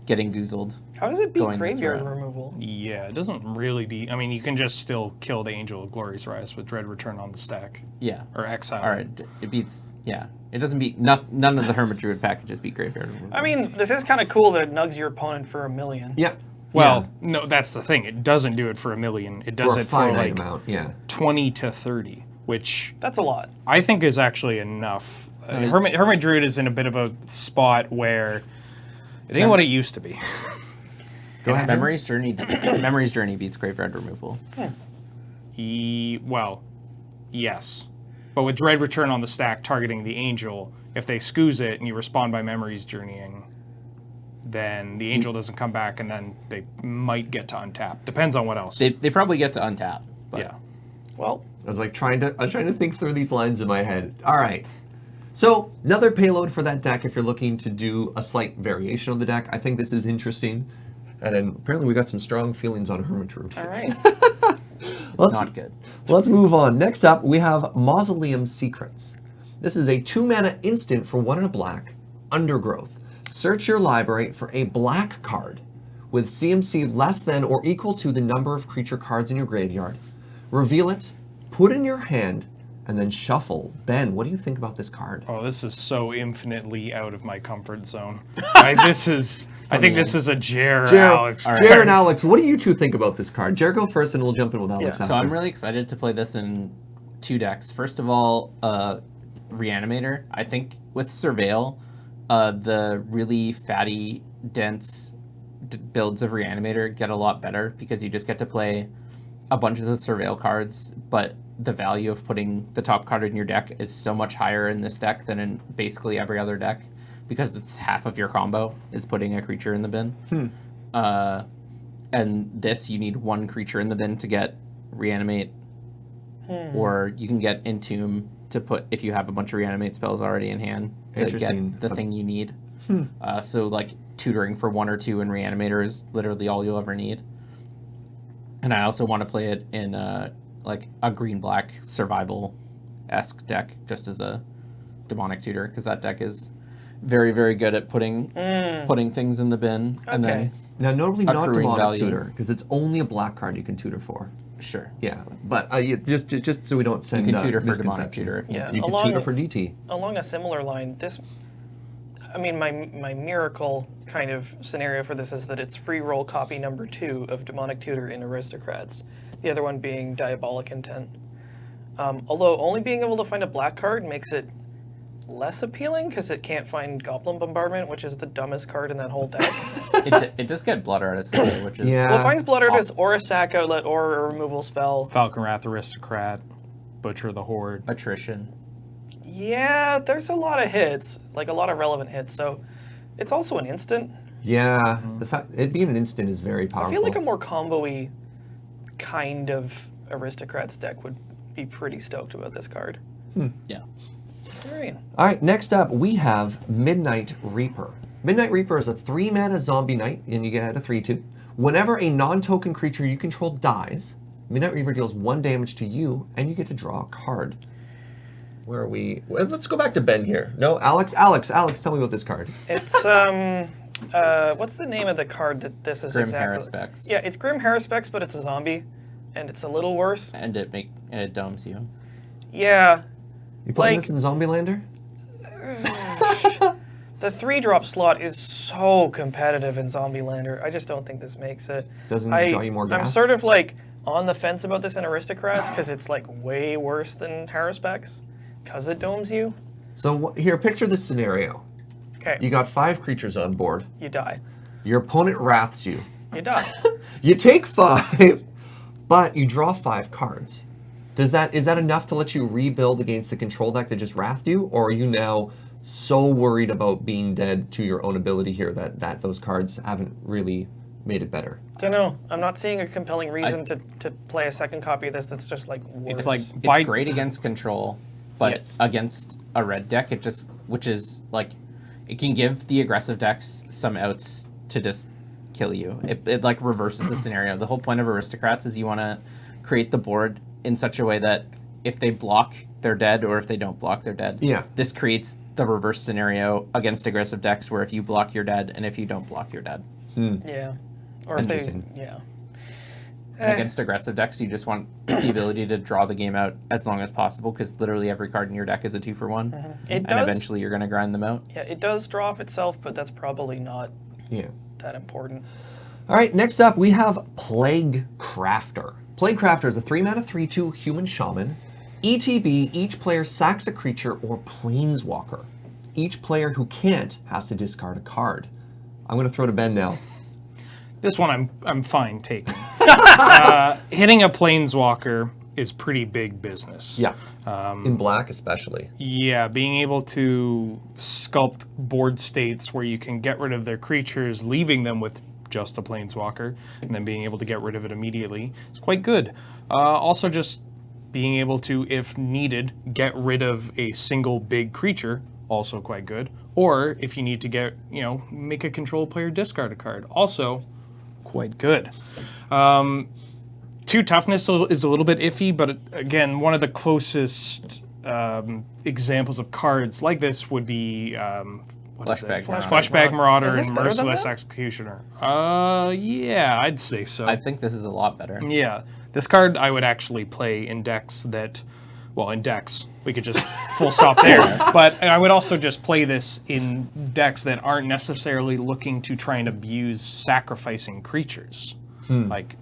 getting goozled. How does it beat Going this graveyard route. removal? yeah, it doesn't really be. I mean, you can just still kill the Angel of Glory's Rise with Dread Return on the stack Yeah. or Exile. All right. It beats. Yeah. It doesn't beat. None of the Hermit Druid packages beat graveyard removal. I mean, this is kind of cool that it nugs your opponent for 1 million. Yeah. Well, no, that's the thing. It doesn't do it for 1 million. It does For a it for finite like amount, yeah. 20 to 30, which That's a lot. I think is actually enough. Hermit Druid is in a bit of a spot where it ain't what it used to be. Go ahead. Jim. Memory's Journey beats graveyard removal. Well, yes. But with Dread Return on the stack targeting the Angel, if they scoos it and you respond by Memories Journeying, then the Angel doesn't come back and then they might get to untap. Depends on what else. They probably get to untap. But yeah. Well, I was trying to think through these lines in my head. All right. So another payload for that deck if you're looking to do a slight variation of the deck. I think this is interesting. And then apparently we got some strong feelings on Hermit Druid. all right. Let's, not good. Let's move on. Next up, we have Mausoleum Secrets. This is a 2 mana instant for 1 and a black, Undergrowth. Search your library for a black card with CMC less than or equal to the number of creature cards in your graveyard. Reveal it, put in your hand, and then shuffle. Ben, what do you think about this card? Oh, this is so infinitely out of my comfort zone. I think this is a Alex. Jer and Alex, what do you two think about this card? Jer, go first, and we'll jump in with Alex after. So I'm really excited to play this in 2 decks. First of all, Reanimator. I think with Surveil, the really fatty, dense builds of Reanimator get a lot better because you just get to play a bunch of the Surveil cards, but the value of putting the top card in your deck is so much higher in this deck than in basically every other deck because it's half of your combo is putting a creature in the bin. And this, you need 1 creature in the bin to get Reanimate, or you can get Entomb to put if you have a bunch of Reanimate spells already in hand to get the thing you need. So like tutoring for 1 or 2 in Reanimator is literally all you'll ever need. And I also want to play it in like a green-black survival-esque deck just as a demonic tutor because that deck is very, very good at putting things in the bin and then Now, notably not accruing demonic value. tutor, because it's only a black card you can tutor for. sure. Yeah, but just so we don't send You can tutor for demonic misconceptions. tutor if you Yeah, You can tutor for DT. Along a similar line, my miracle kind of scenario for this is that it's free roll copy number 2 of Demonic Tutor in Aristocrats. The other one being Diabolic Intent. Although only being able to find a black card makes it less appealing because it can't find Goblin Bombardment, which is the dumbest card in that whole deck. It does get Blood Artist, which is Yeah. Well, it finds Blood Artist or a sack outlet or a removal spell. Falcon Wrath Aristocrat, Butcher the Horde. attrition. Yeah, there's a lot of hits, like a lot of relevant hits. So it's also an instant. Yeah, the fact it being an instant is very powerful. I feel like a more combo-y kind of Aristocrats deck would be pretty stoked about this card. Yeah. All right. All right, next up we have Midnight Reaper. Midnight Reaper is a 3-mana zombie knight, and you get a 3/2. Whenever a non-token creature you control dies, Midnight Reaper deals 1 damage to you, and you get to draw a card. Where are we? Well, let's go back to Ben here. No, Alex, tell me about this card. It's what's the name of the card that this is Grim exactly? Haruspex. Yeah, it's Grim Haruspex, but it's a zombie, and it's a little worse. And it domes you. Yeah. You playing Like- this in Zombielander? The 3-drop slot is so competitive in Zombielander. I just don't think this makes it. Doesn't draw you more I'm gas? sort of like on the fence about this in Aristocrats because it's like way worse than Haruspex because it domes you. So here, picture this scenario. Okay, You got 5 creatures on board. you die. Your opponent wraths you. You die. You take 5, but you draw 5 cards. Is that enough to let you rebuild against the control deck that just wrathed you, or are you now so worried about being dead to your own ability here that those cards haven't really made it better? Don't know. I'm not seeing a compelling reason to play a second copy of this that's just like worse. It's like It's great against control, but against a red deck, which is like, it can give the aggressive decks some outs to just kill you. It like reverses the scenario. The whole point of Aristocrats is you want to create the board in such a way that if they block, they're dead, or if they don't block, they're dead. Yeah. This creates the reverse scenario against aggressive decks where if you block, you're dead, and if you don't block, you're dead. yeah, or if they Interesting. yeah. And against aggressive decks, you just want the ability to draw the game out as long as possible, because literally every card in your deck is a 2-for-1, It and does. eventually you're going to grind them out. Yeah, it does draw off itself, but that's probably not Yeah. that important. All right, next up we have Plague Crafter. Plague Crafter is a 3-mana 3/2 human shaman. ETB, each player sacks a creature or planeswalker. Each player who can't has to discard a card. I'm going to throw to Ben now. This one I'm fine taking. Hitting a planeswalker is pretty big business. Yeah. In black especially. Yeah, being able to sculpt board states where you can get rid of their creatures, leaving them with just a planeswalker, and then being able to get rid of it immediately is quite good. Also, just being able to, if needed, get rid of a single big creature, also quite good. Or if you need to make a control player discard a card, also quite good. 2 toughness is a little bit iffy, but again, one of the closest examples of cards like this would be Fleshbag Marauder. Fleshbag Marauder Is this and better than Merciless that? Executioner. Yeah, I'd say so. I think this is a lot better. Yeah, this card I would actually play in decks that, well, in decks. We could just full stop there. But I would also just play this in decks that aren't necessarily looking to try and abuse sacrificing creatures. Like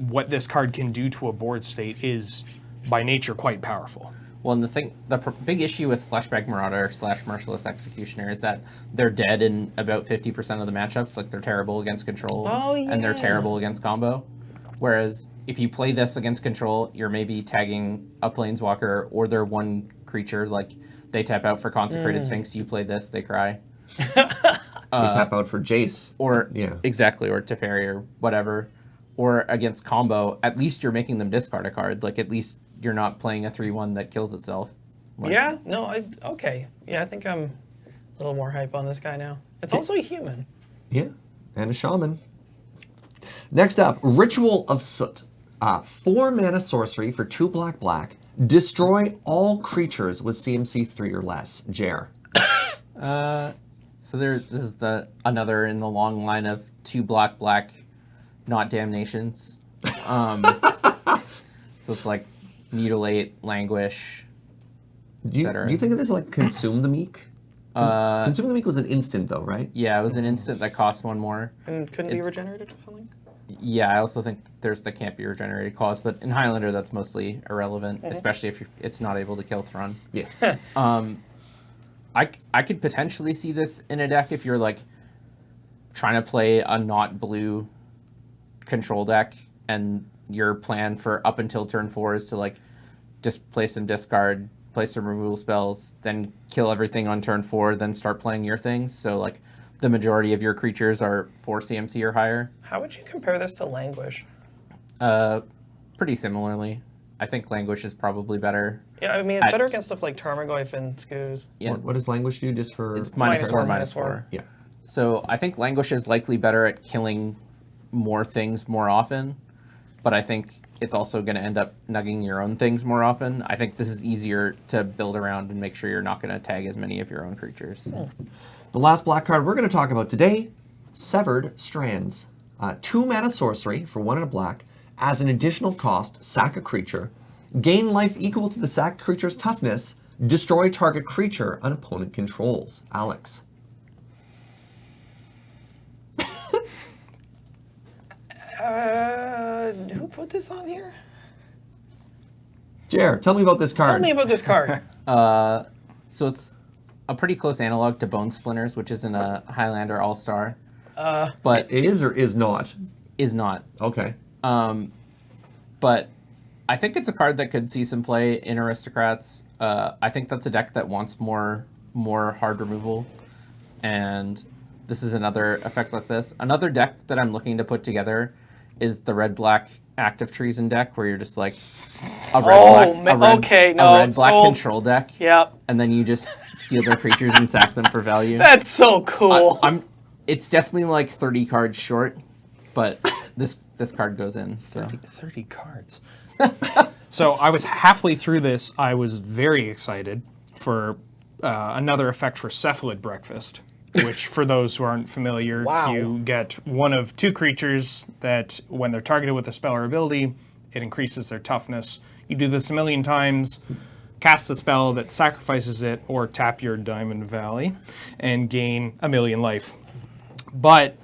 what this card can do to a board state is by nature quite powerful. Well, and the big issue with Fleshbag Marauder / Merciless Executioner is that they're dead in about 50% of the matchups. Like, they're terrible against control, and they're terrible against combo. Whereas if you play this against control, you're maybe tagging a planeswalker or their one creature. Like, they tap out for Consecrated Sphinx, you play this, they cry. We tap out for Jace. Or Yeah. exactly, or Teferi or whatever. Or against combo, at least you're making them discard a card. Like, at least you're not playing a 3/1 that kills itself. Like, Yeah, no, okay. Yeah, I think I'm a little more hype on this guy now. It's also a human. Yeah, and a shaman. Next up, Ritual of Soot. 4-mana sorcery for 2 black. Destroy all creatures with CMC 3 or less. Jer. So this is another in the long line of 2 black, not damnations. So it's like Mutilate, Languish, Do etc. you think of this like Consume the Meek? Consume the Meek was an instant though, right? Yeah, it was an instant that cost 1 more. And couldn't be regenerated or something? Yeah, I also think there's the can't be regenerated clause, but in Highlander that's mostly irrelevant, especially if it's not able to kill Thrun. Yeah. I could potentially see this in a deck if you're like trying to play a not blue control deck and your plan for up until turn 4 is to like just play some discard, play some removal spells, then kill everything on turn 4, then start playing your things. So like the majority of your creatures are 4 CMC or higher. How would you compare this to Languish? Pretty similarly. I think Languish is probably better. Yeah, I mean, it's better against stuff like Tarmogoyf and Skoos. Yeah. What does language do just for... It's -4, -4. -4. Yeah. So I think Languish is likely better at killing more things more often, but I think it's also going to end up nugging your own things more often. I think this is easier to build around and make sure you're not going to tag as many of your own creatures. The last black card we're going to talk about today, Severed Strands. 2 mana sorcery for 1 and a black. As an additional cost, sack a creature. Gain life equal to the sacked creature's toughness. Destroy target creature an opponent controls. Alex. Who put this on here? Jer, tell me about this card. Tell me about this card. So it's a pretty close analog to Bone Splinters, which isn't a Highlander All-Star, but It is or is not? is not. Okay. But I think it's a card that could see some play in Aristocrats. I think that's a deck that wants more hard removal, and this is another effect like this. Another deck that I'm looking to put together is the red-black Active Treason deck, where you're just like a red-black control deck. Yep. And then you just steal their creatures and sack them for value. That's so cool. It's definitely like 30 cards short, but this card goes in. So 30 cards. So I was halfway through this. I was very excited for another effect for Cephalid Breakfast, which, for those who aren't familiar, Wow. you get one of 2 creatures that, when they're targeted with a spell or ability, it increases their toughness. You do this a million times, cast a spell that sacrifices it, or tap your Diamond Valley and gain 1,000,000 life. But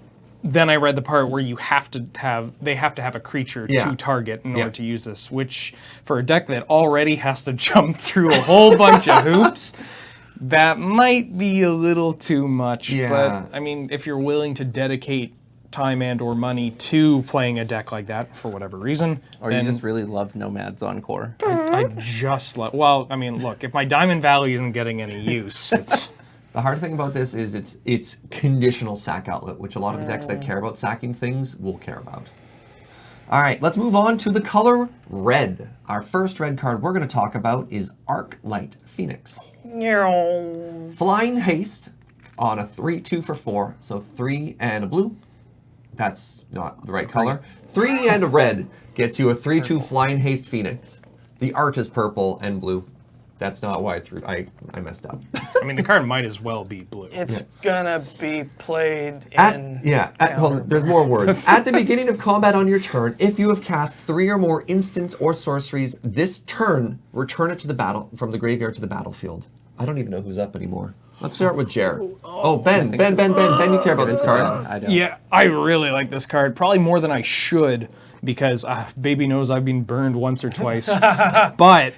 then I read the part where they have to have a creature to target in order to use this, which, for a deck that already has to jump through a whole bunch of hoops, that might be a little too much. Yeah. But I mean, if you're willing to dedicate time and or money to playing a deck like that for whatever reason, or then you just really love Nomads Encore. I just love. Well, I mean, look, if my Diamond Valley isn't getting any use, it's. The hard thing about this is it's conditional sack outlet, which a lot of the decks that care about sacking things will care about. All right, let's move on to the color red. Our first red card we're going to talk about is Arclight Phoenix. Flying Haste on a 3/2 for 4, so 3 and a blue. That's not the right color. 3 and a red gets you a 3/2 Flying Haste Phoenix. The art is purple and blue. That's not why I messed up. I mean, the card might as well be blue. It's gonna be played in. Hold on, there's more words. At the beginning of combat on your turn, if you have cast 3 or more instants or sorceries this turn, return it to the battle from the graveyard to the battlefield. I don't even know who's up anymore. Let's start with Jer. Oh, Ben, you care about this card? I don't. Yeah, I really like this card, probably more than I should, because baby knows I've been burned once or twice. But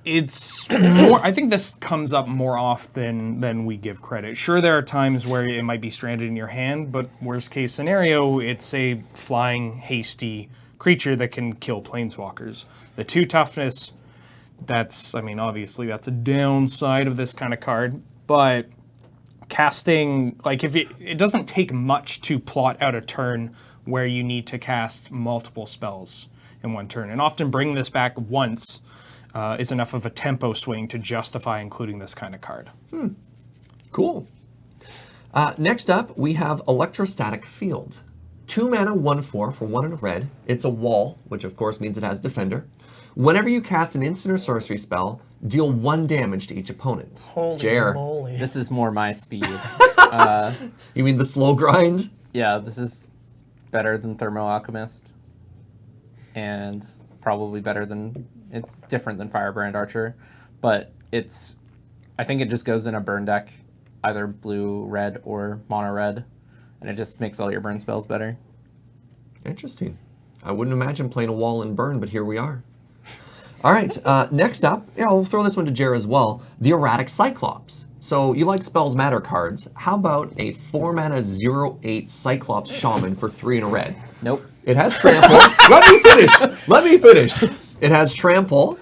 it's more. I think this comes up more often than we give credit. Sure, there are times where it might be stranded in your hand, but worst case scenario, it's a flying, hasty creature that can kill planeswalkers. The 2 toughness, obviously that's a downside of this kind of card, but casting, like, if it doesn't take much to plot out a turn where you need to cast multiple spells in one turn, and often bringing this back once is enough of a tempo swing to justify including this kind of card. Cool. Next up, we have Electrostatic Field. 2 mana, 1/4 for 1 and a red. It's a wall, which of course means it has Defender. Whenever you cast an instant or sorcery spell, deal 1 damage to each opponent. Holy Jer. moly. This is more my speed. You mean the slow grind? Yeah, this is better than Thermo Alchemist, and probably it's different than Firebrand Archer, but I think it just goes in a burn deck, either blue, red, or mono red, and it just makes all your burn spells better. Interesting. I wouldn't imagine playing a wall in burn, but here we are. All right, next up, I'll throw this one to Jer as well, the Erratic Cyclops. So you like Spells Matter cards. How about a 4 mana 0/8 Cyclops Shaman for 3 and a red? Nope. It has Trample. Let me finish. It has Trample,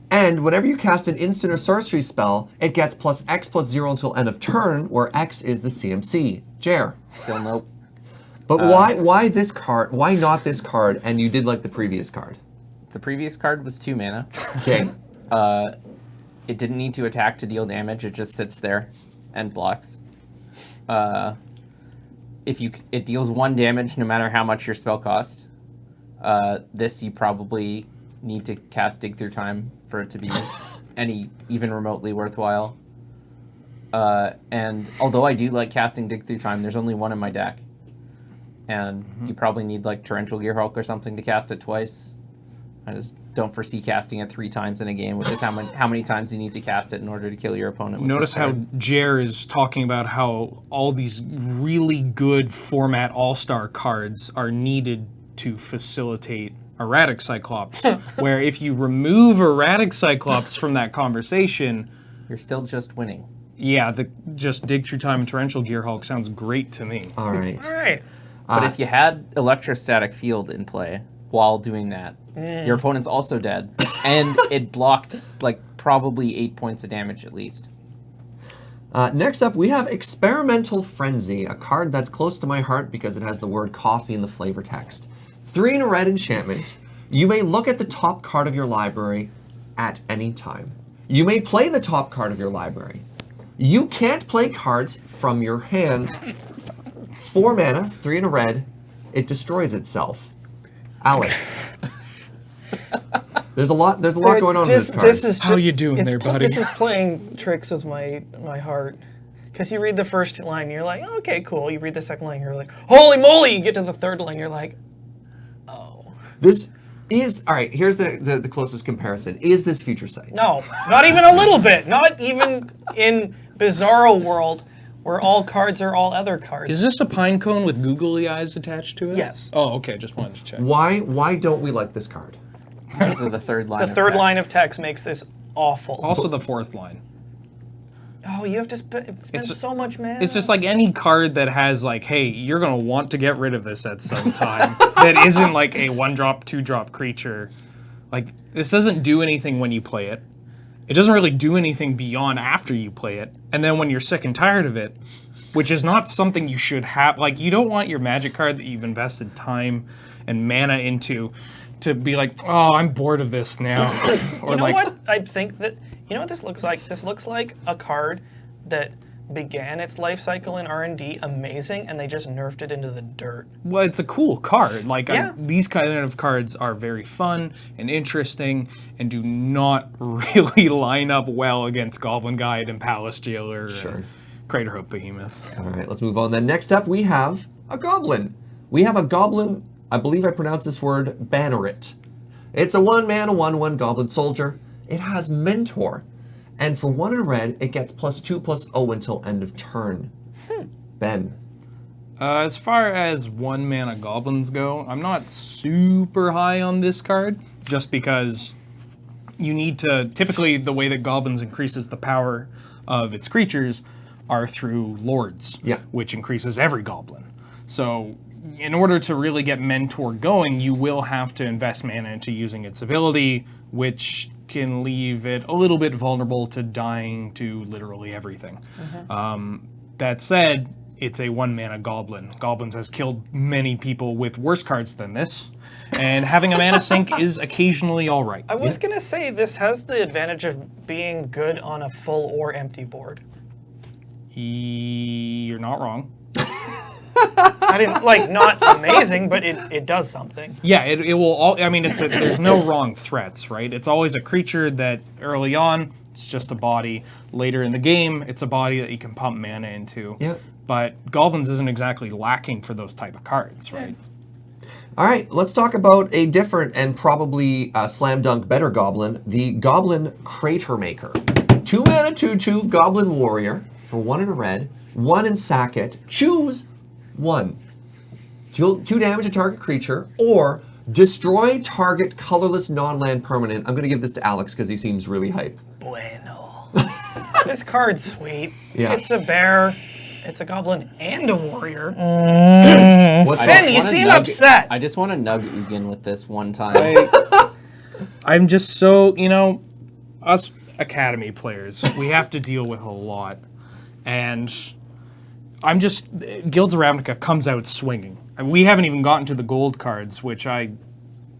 and whenever you cast an instant or sorcery spell, it gets +X+0 until end of turn, where X is the CMC. Jer. Still nope. But why this card? Why not this card? And you did like the previous card. The previous card was 2 mana. Okay. It didn't need to attack to deal damage. It just sits there and blocks. it deals 1 damage no matter how much your spell cost. This you probably need to cast Dig Through Time for it to be even remotely worthwhile. And although I do like casting Dig Through Time, there's only 1 in my deck. And you probably need like Torrential Gearhulk or something to cast it twice. I just don't foresee casting it 3 times in a game, which is how many times you need to cast it in order to kill your opponent. With Notice how Jer is talking about how all these really good format all-star cards are needed to facilitate Erratic Cyclops, where if you remove Erratic Cyclops from that conversation, you're still just winning. Yeah, just Dig Through Time and Torrential Gearhulk sounds great to me. All right. All right. But if you had Electrostatic Field in play while doing that, your opponent's also dead, and it blocked like probably 8 points of damage at least. Next up, we have Experimental Frenzy, a card that's close to my heart because it has the word coffee in the flavor text. 3 in a red enchantment. You may look at the top card of your library at any time. You may play the top card of your library. You can't play cards from your hand. 4 mana, 3 in a red. It destroys itself. Alex. There's a lot going on in this card. How you doing there, buddy? This is playing tricks with my heart. Because you read the first line, you're like, okay, cool. You read the second line, you're like, holy moly! You get to the third line, you're like, oh. This is, all right, here's the closest comparison. Is this Future Sight? No, not even a little bit. Not even in Bizarro World, where all cards are all other cards. Is this a pine cone with googly eyes attached to it? Yes. Oh, okay, just wanted to check. Why don't we like this card? Because of the third line. The third line of text makes this awful. Also the 4th line. Oh, you have to spend so much mana. It's just like any card that has like, hey, you're going to want to get rid of this at some time. That isn't like a 1-drop, 2-drop creature. Like, this doesn't do anything when you play it. It doesn't really do anything beyond after you play it. And then when you're sick and tired of it, which is not something you should have. Like, you don't want your Magic card that you've invested time and mana into to be like, oh, I'm bored of this now. Or you know like, what? I think that, you know what this looks like? This looks like a card that began its life cycle in R&D amazing, and they just nerfed it into the dirt. well, it's a cool card. Like, Yeah. these kind of cards are very fun and interesting and do not really line up well against Goblin Guide and Palace Jailer and Craterhoof Behemoth. All right, let's move on. Then next up, we have a goblin. We have a goblin, I believe I pronounced this word, Banneret. It's a 1-mana, 1/1 goblin soldier. It has Mentor. And for 1 in a red, it gets +2/+0 until end of turn. Ben. As far as 1-mana goblins go, I'm not super high on this card, just because you need to, typically the way that goblins increases the power of its creatures are through lords, which increases every goblin. So in order to really get Mentor going, you will have to invest mana into using its ability, which can leave it a little bit vulnerable to dying to literally everything. That said, it's a 1-mana goblin. Goblins has killed many people with worse cards than this, and having a mana sink is occasionally all right. I was going to say this has the advantage of being good on a full or empty board. You're not wrong. I didn't, like, not amazing, but it does something. Yeah, it will all, I mean, there's no wrong threats, right? It's always a creature that early on, it's just a body. Later in the game, it's a body that you can pump mana into. Yeah. But Goblins isn't exactly lacking for those type of cards, right? All right, let's talk about a different and probably slam dunk better goblin, the Goblin Crater Maker. 2-mana, 2/2 Goblin Warrior for 1 in a red, 1 in sack it. Choose 1. Deal 2 damage to target creature, or destroy target colorless non-land permanent. I'm going to give this to Alex because he seems really hype. Bueno. This card's sweet. Yeah. It's a bear. It's a goblin and a warrior. What's Ben, you seem upset. I just want to nug Ugin with this one time. I'm just so, us Academy players, we have to deal with a lot. And I'm just, Guilds of Ravnica comes out swinging. I mean, we haven't even gotten to the gold cards, which I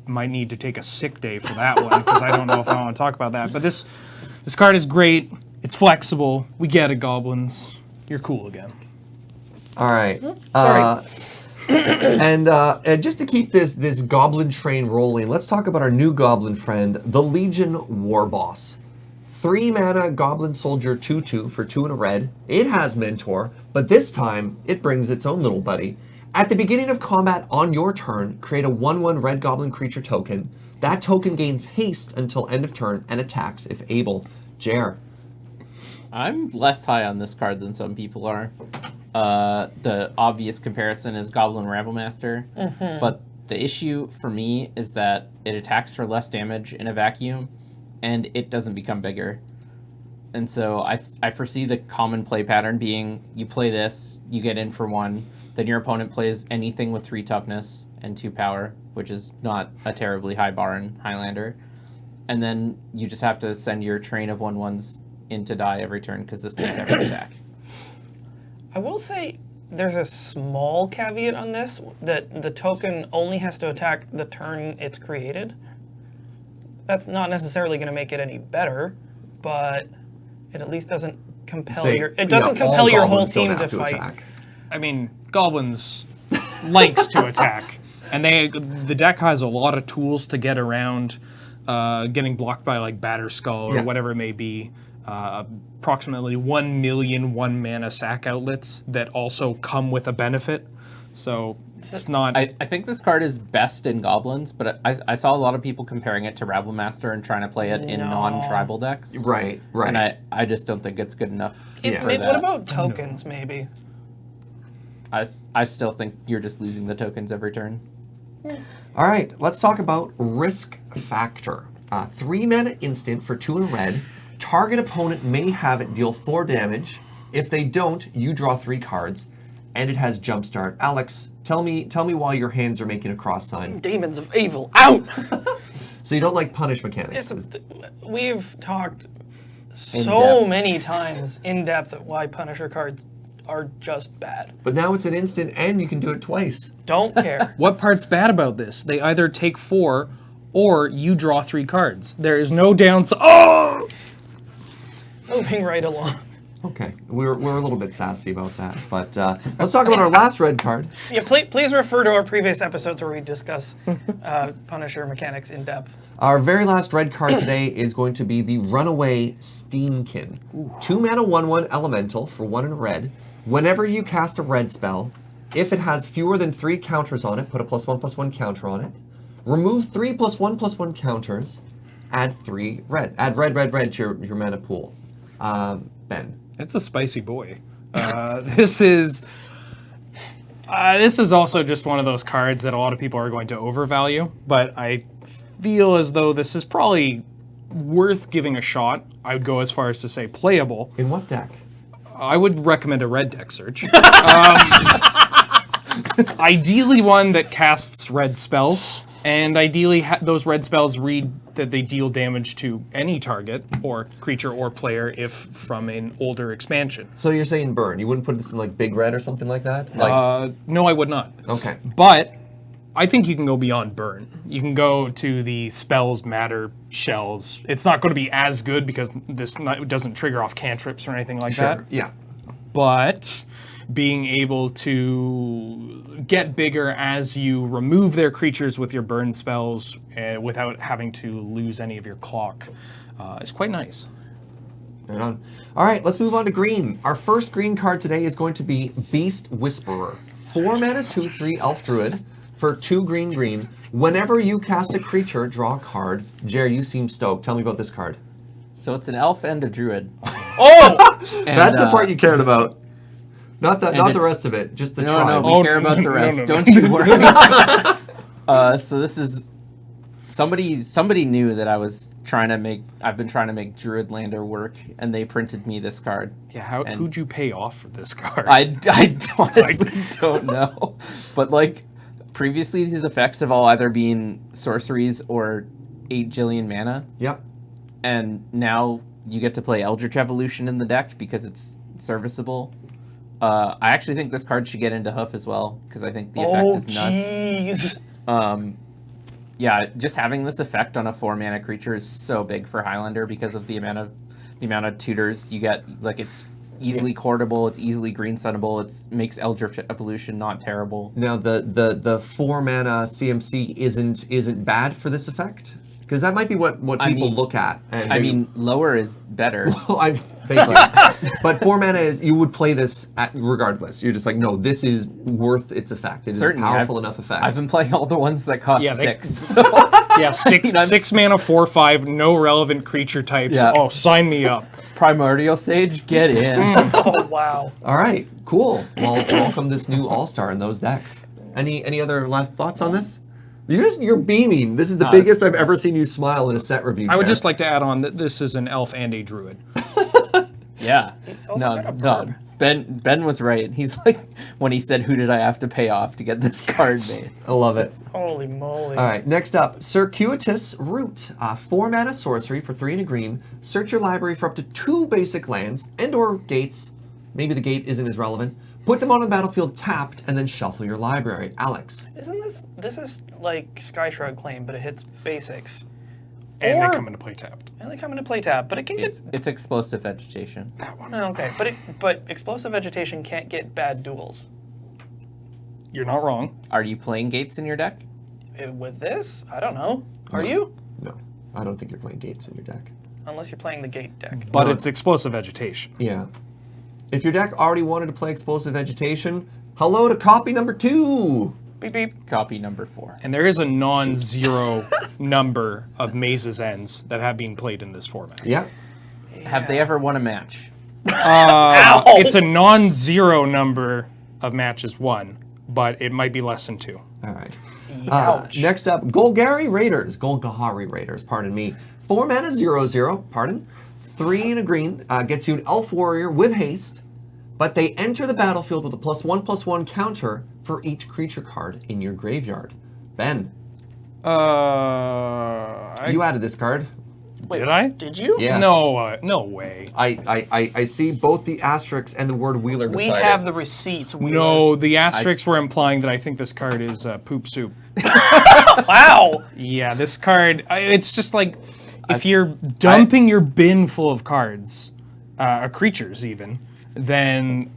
might need to take a sick day for that one, because I don't know if I want to talk about that. But this card is great. It's flexible. We get it, Goblins. You're cool again. All right. Sorry. And just to keep this goblin train rolling, let's talk about our new goblin friend, the Legion War Boss. 3 mana Goblin Soldier 2/2 for 2 and a red. It has Mentor, but this time it brings its own little buddy. At the beginning of combat on your turn, create a 1/1 red goblin creature token. That token gains haste until end of turn and attacks if able. Jer. I'm less high on this card than some people are. The obvious comparison is Goblin Rabblemaster, but the issue for me is that it attacks for less damage in a vacuum, and it doesn't become bigger. And so I foresee the common play pattern being you play this, you get in for 1, then your opponent plays anything with 3 toughness and 2 power, which is not a terribly high bar in Highlander, and then you just have to send your train of 1/1s in to die every turn because this can't ever attack. I will say there's a small caveat on this, that the token only has to attack the turn it's created. That's not necessarily going to make it any better, but it at least doesn't compel compel your whole team to fight. Attack. I mean, goblins likes to attack, and the deck has a lot of tools to get around getting blocked by like Batterskull or whatever it may be. Approximately 1 million 1-mana sack outlets that also come with a benefit. So it's not. I think this card is best in goblins, but I saw a lot of people comparing it to Rabblemaster and trying to play it in non-tribal decks. Right. And I just don't think it's good enough for that. What about tokens, maybe? I still think you're just losing the tokens every turn. All right, let's talk about Risk Factor. 3 mana instant for 2 and a red. Target opponent may have it deal 4 damage. If they don't, you draw 3 cards, and it has Jumpstart. Alex, tell me why your hands are making a cross sign. Demons of Evil, out! So you don't like punish mechanics? We've talked so many times in depth at why Punisher cards are just bad. But now it's an instant, and you can do it twice. Don't care. What part's bad about this? They either take 4, or you draw 3 cards. There is no downside. Oh! Moving right along. Okay, we're a little bit sassy about that, but let's talk about our last red card. Yeah, please refer to our previous episodes where we discuss Punisher mechanics in depth. Our very last red card today is going to be the Runaway Steamkin. 2 mana 1/1 elemental for 1 and a red. Whenever you cast a red spell, if it has fewer than 3 counters on it, put a +1/+1 counter on it. Remove 3 +1/+1 counters. Add 3 red. Add red to your mana pool. Ben. It's a spicy boy. This is also just one of those cards that a lot of people are going to overvalue, but I feel as though this is probably worth giving a shot. I would go as far as to say playable. In what deck? I would recommend a red deck, Serge. Ideally one that casts red spells, and ideally those red spells read that they deal damage to any target or creature or player if from an older expansion. So you're saying burn. You wouldn't put this in like big red or something like that? No, I would not. Okay. But I think you can go beyond burn. You can go to the spells matter shells. It's not going to be as good because this doesn't trigger off cantrips or anything like that. Yeah. But being able to get bigger as you remove their creatures with your burn spells without having to lose any of your clock is quite nice. Right on. All right, let's move on to green. Our first green card today is going to be Beast Whisperer. 4 mana 2/3 Elf Druid for 2 green. Whenever you cast a creature, draw a card. Jer, you seem stoked. Tell me about this card. So it's an elf and a druid. Oh! That's the part you cared about. Not the rest of it, just the tribe. No, we care about the rest. No. Don't you worry. So this is somebody knew that I've been trying to make Druidlander work, and they printed me this card. Yeah, who'd you pay off for this card? I honestly don't know, but like previously these effects have all either been sorceries or 8 jillion mana. Yep. And now you get to play Eldritch Evolution in the deck because it's serviceable. I actually think this card should get into Hoof as well, because I think the effect is nuts. Jeez. Yeah, just having this effect on a 4-mana creature is so big for Highlander because of the amount of tutors you get. Like it's easily courtable. It's easily green sunnable. It makes Eldritch Evolution not terrible. Now the 4 mana CMC isn't bad for this effect, because that might be what people look at. And I mean, lower is better. Well, thank you. But 4 mana is, you would play this regardless. You're just like, no, this is worth its effect. It is a powerful enough effect. I've been playing all the ones that cost 6. So. Yeah, 6 mana, 4/5, no relevant creature types. Yeah. Oh, sign me up. Primordial Sage, get in. Oh, wow. All right, cool. Well, welcome this new All-Star in those decks. Any other last thoughts on this? You're beaming. This is the biggest I've ever seen you smile in a set review. I would just like to add on that this is an elf and a druid. Yeah. also got a No. Ben was right. He's like, when he said, who did I have to pay off to get this card made? I love it. Holy moly. All right, next up, Circuitous Root. 4 mana sorcery for 3 and a green. Search your library for up to 2 basic lands and/or gates. Maybe the gate isn't as relevant. Put them on the battlefield tapped, and then shuffle your library. Alex. Isn't this is like Sky Shrug Claim, but it hits basics. And Or- they come into play tapped. And they come into play tap, but it can get... It's Explosive Vegetation. Okay, but Explosive Vegetation can't get bad duels. You're not wrong. Are you playing gates in your deck? With this? I don't know. Are you? No, I don't think you're playing gates in your deck. Unless you're playing the gate deck. But No. it's explosive vegetation. Yeah. If your deck already wanted to play Explosive Vegetation, hello to copy number 2. Beep beep. Copy number 4. And there is a non-zero number of Maze's Ends that have been played in this format. Yeah. Have they ever won a match? It's a non-zero number of matches won, but it might be less than 2. All right. Ouch. Next up, Golgari Raiders, pardon me. 4 mana 0/0, pardon. 3 and a green, gets you an Elf Warrior with haste, but they enter the battlefield with a +1/+1 counter for each creature card in your graveyard. Ben, you added this card. Did I? Did you? Yeah. No way. I see both the asterisks and the word Wheeler We beside have it. the receipts. Wheeler. No, the asterisks were implying that I think this card is poop soup. Wow. Yeah, this card, it's just like, if you're dumping your bin full of cards, creatures even, then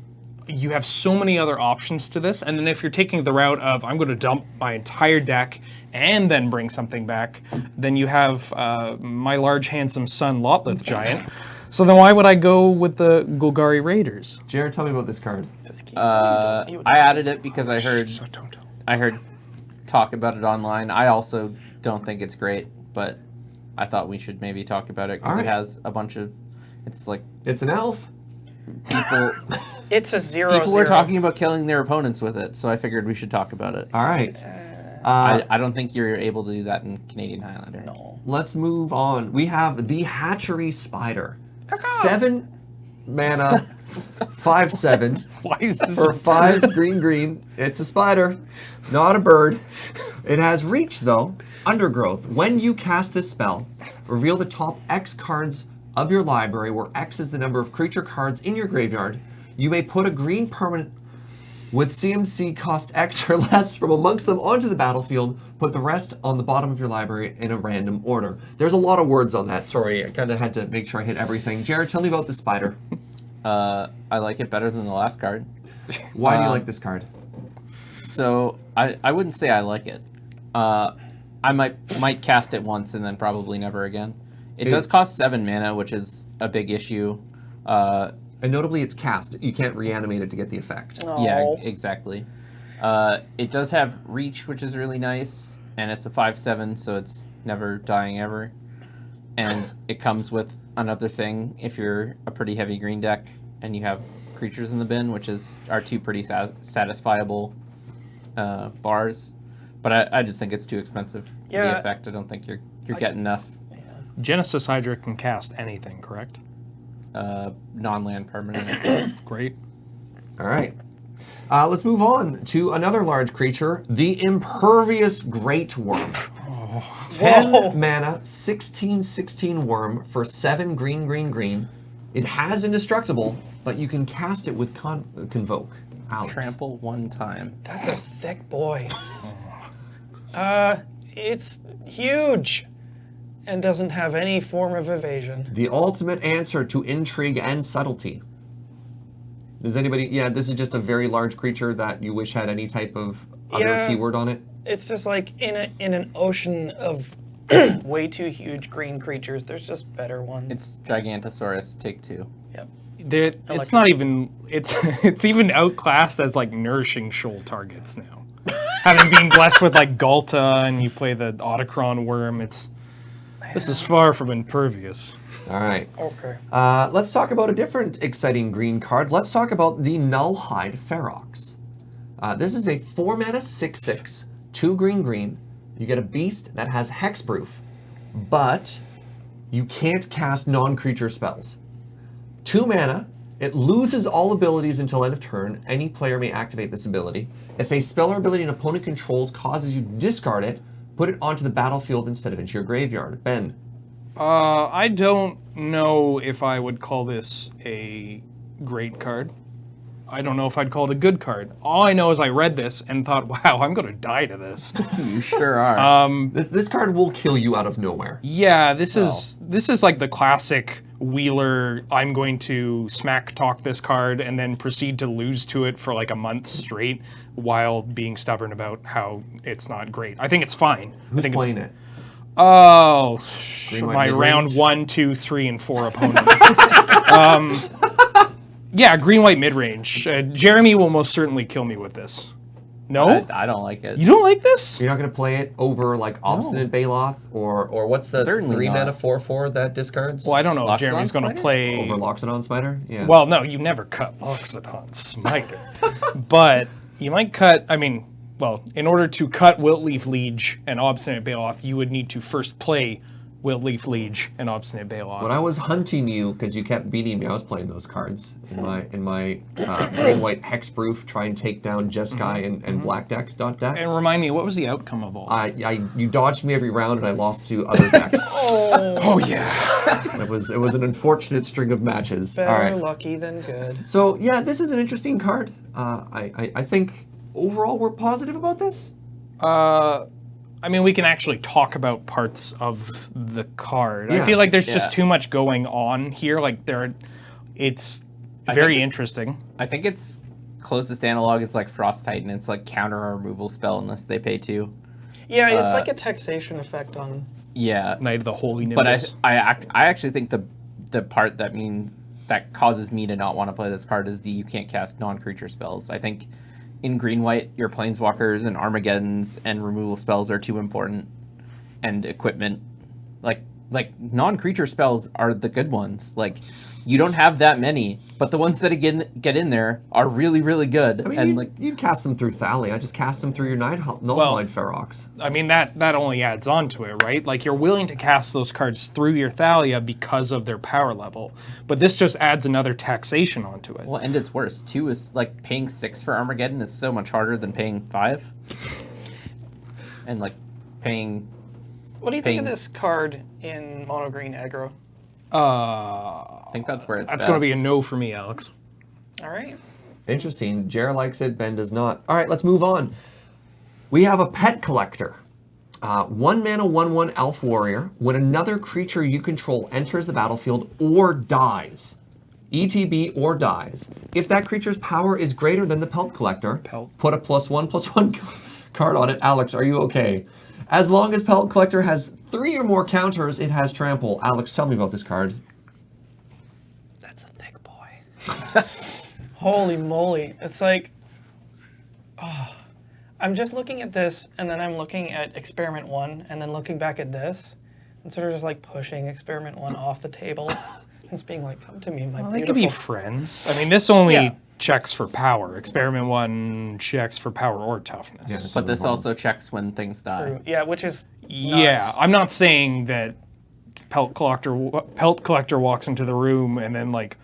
you have so many other options to this. And then if you're taking the route of, I'm going to dump my entire deck and then bring something back, then you have my large handsome son Lotlith Giant. So then why would I go with the Golgari Raiders? Jared, tell me about this card. I added it because I heard Don't tell. I heard talk about it online. I also don't think it's great, but I thought we should maybe talk about it because Alright. it has a bunch of. It's like It's an elf. people. It's a 0/0. People were talking about killing their opponents with it, so I figured we should talk about it. All right. I don't think you're able to do that in Canadian Highlander. No. Let's move on. We have the Hatchery Spider. 7 mana, 5/7. Why is this? For 5 green. It's a spider, not a bird. It has reach though. Undergrowth. When you cast this spell, reveal the top X cards of your library, where X is the number of creature cards in your graveyard. You may put a green permanent with CMC cost X or less from amongst them onto the battlefield. Put the rest on the bottom of your library in a random order. There's a lot of words on that. Sorry, I kind of had to make sure I hit everything. Jared, tell me about the spider. I like it better than the last card. Why do you like this card? So I wouldn't say I like it. I might cast it once and then probably never again. It does cost 7 mana, which is a big issue. And notably, it's cast. You can't reanimate it to get the effect. Yeah, Oh. exactly. It does have reach, which is really nice, and it's a 5/7, so it's never dying ever. And it comes with another thing if you're a pretty heavy green deck and you have creatures in the bin, which are 2 pretty satisfiable bars. But I just think it's too expensive for the Yeah. effect. I don't think you're getting enough Genesis Hydra can cast anything, correct? non-land permanent. Great. All right. Let's move on to another large creature, the Impervious Great Worm. 10 Whoa. mana, 16/16 worm for 7 green. It has Indestructible, but you can cast it with Convoke. Alex. Trample 1 time. That's a thick boy. It's huge and doesn't have any form of evasion. The ultimate answer to intrigue and subtlety. Does anybody? Yeah, this is just a very large creature that you wish had any type of other keyword on it. It's just like in an ocean of way too huge green creatures. There's just better ones. It's Gigantosaurus, take 2. Yep. It's not even. It's even outclassed as like nourishing shoal targets now. Having been blessed with like Galta and you play the Otacron worm, this is far from impervious. All right. Okay. Let's talk about a different exciting green card. Let's talk about the Nullhide Ferox. This is a 4-mana 6/6, 2 green. You get a beast that has hexproof, but you can't cast non-creature spells. 2 mana. It loses all abilities until end of turn. Any player may activate this ability. If a spell or ability an opponent controls causes you to discard it, put it onto the battlefield instead of into your graveyard. Ben. I don't know if I would call this a great card. I don't know if I'd call it a good card. All I know is I read this and thought, wow, I'm going to die to this. You sure are. This card will kill you out of nowhere. Yeah, this is like the classic Wheeler, I'm going to smack talk this card and then proceed to lose to it for like a month straight while being stubborn about how it's not great. I think it's fine. Who's playing it? Oh, my mid-range? round 1, 2, 3, and 4 opponent. Yeah, green-white mid-range. Jeremy will most certainly kill me with this. No? I don't like it. You don't like this? You're not going to play it over like Obstinate Baloth or what's the Certainly 3 not. mana 4/4 that discards? Well, I don't know if Loxodon Jeremy's going to Spider? play... Over Loxodon Spider? Yeah. Well, no, you never cut Loxodon Smiter. But you might cut, in order to cut Wiltleaf Liege and Obstinate Baloth, you would need to first play Wiltleaf Liege and Obstinate Baloth. When I was hunting you because you kept beating me, I was playing those cards in my green-white hexproof, try and take down Jeskai and Black decks deck. And remind me, what was the outcome of all? You dodged me every round and I lost to other decks. Oh yeah. It was an unfortunate string of matches. Better All right. lucky than good. So yeah, this is an interesting card. I think overall we're positive about this. We can actually talk about parts of the card. Yeah. I feel like there's Yeah. just too much going on here. Like it's very interesting. I think its closest analog is like Frost Titan. It's like counter a removal spell unless they pay 2. Yeah, it's like a taxation effect on. Yeah, Knight of the Holy but Nimbus. I actually think the part that causes me to not want to play this card is you can't cast non-creature spells. I think in green-white, your Planeswalkers and Armageddons and removal spells are too important, and equipment. Like non-creature spells are the good ones. Like, you don't have that many, but the ones that get in there are really, really good. I mean, and you'd cast them through Thalia. Just cast them through your Nullhide Ferox. That only adds on to it, right? Like, you're willing to cast those cards through your Thalia because of their power level. But this just adds another taxation onto it. well, and it's worse. 2 is like paying 6 for Armageddon is so much harder than paying 5. And like paying. What do you think of this card in mono green aggro? I think that's where it's. That's going to be a no for me, Alex. All right. Interesting. Jer likes it, Ben does not. All right, let's move on. We have a Pet Collector. 1 mana, 1/1 Elf Warrior. When another creature you control enters the battlefield or dies, ETB or dies, if that creature's power is greater than the Pelt Collector, put a +1/+1 card on it. Alex, are you okay? As long as Pelt Collector has 3 or more counters, it has trample. Alex, tell me about this card. That's a thick boy. Holy moly. It's like, I'm just looking at this, and then I'm looking at Experiment 1, and then looking back at this, and sort of just like pushing Experiment 1 off the table, and it's being like, come to me, my They beautiful. could be friends. This only Yeah. checks for power. Experiment 1 checks for power or toughness. Yeah. But this also checks when things die. Yeah, which is Yeah, nuts. I'm not saying that Pelt Collector walks into the room and then like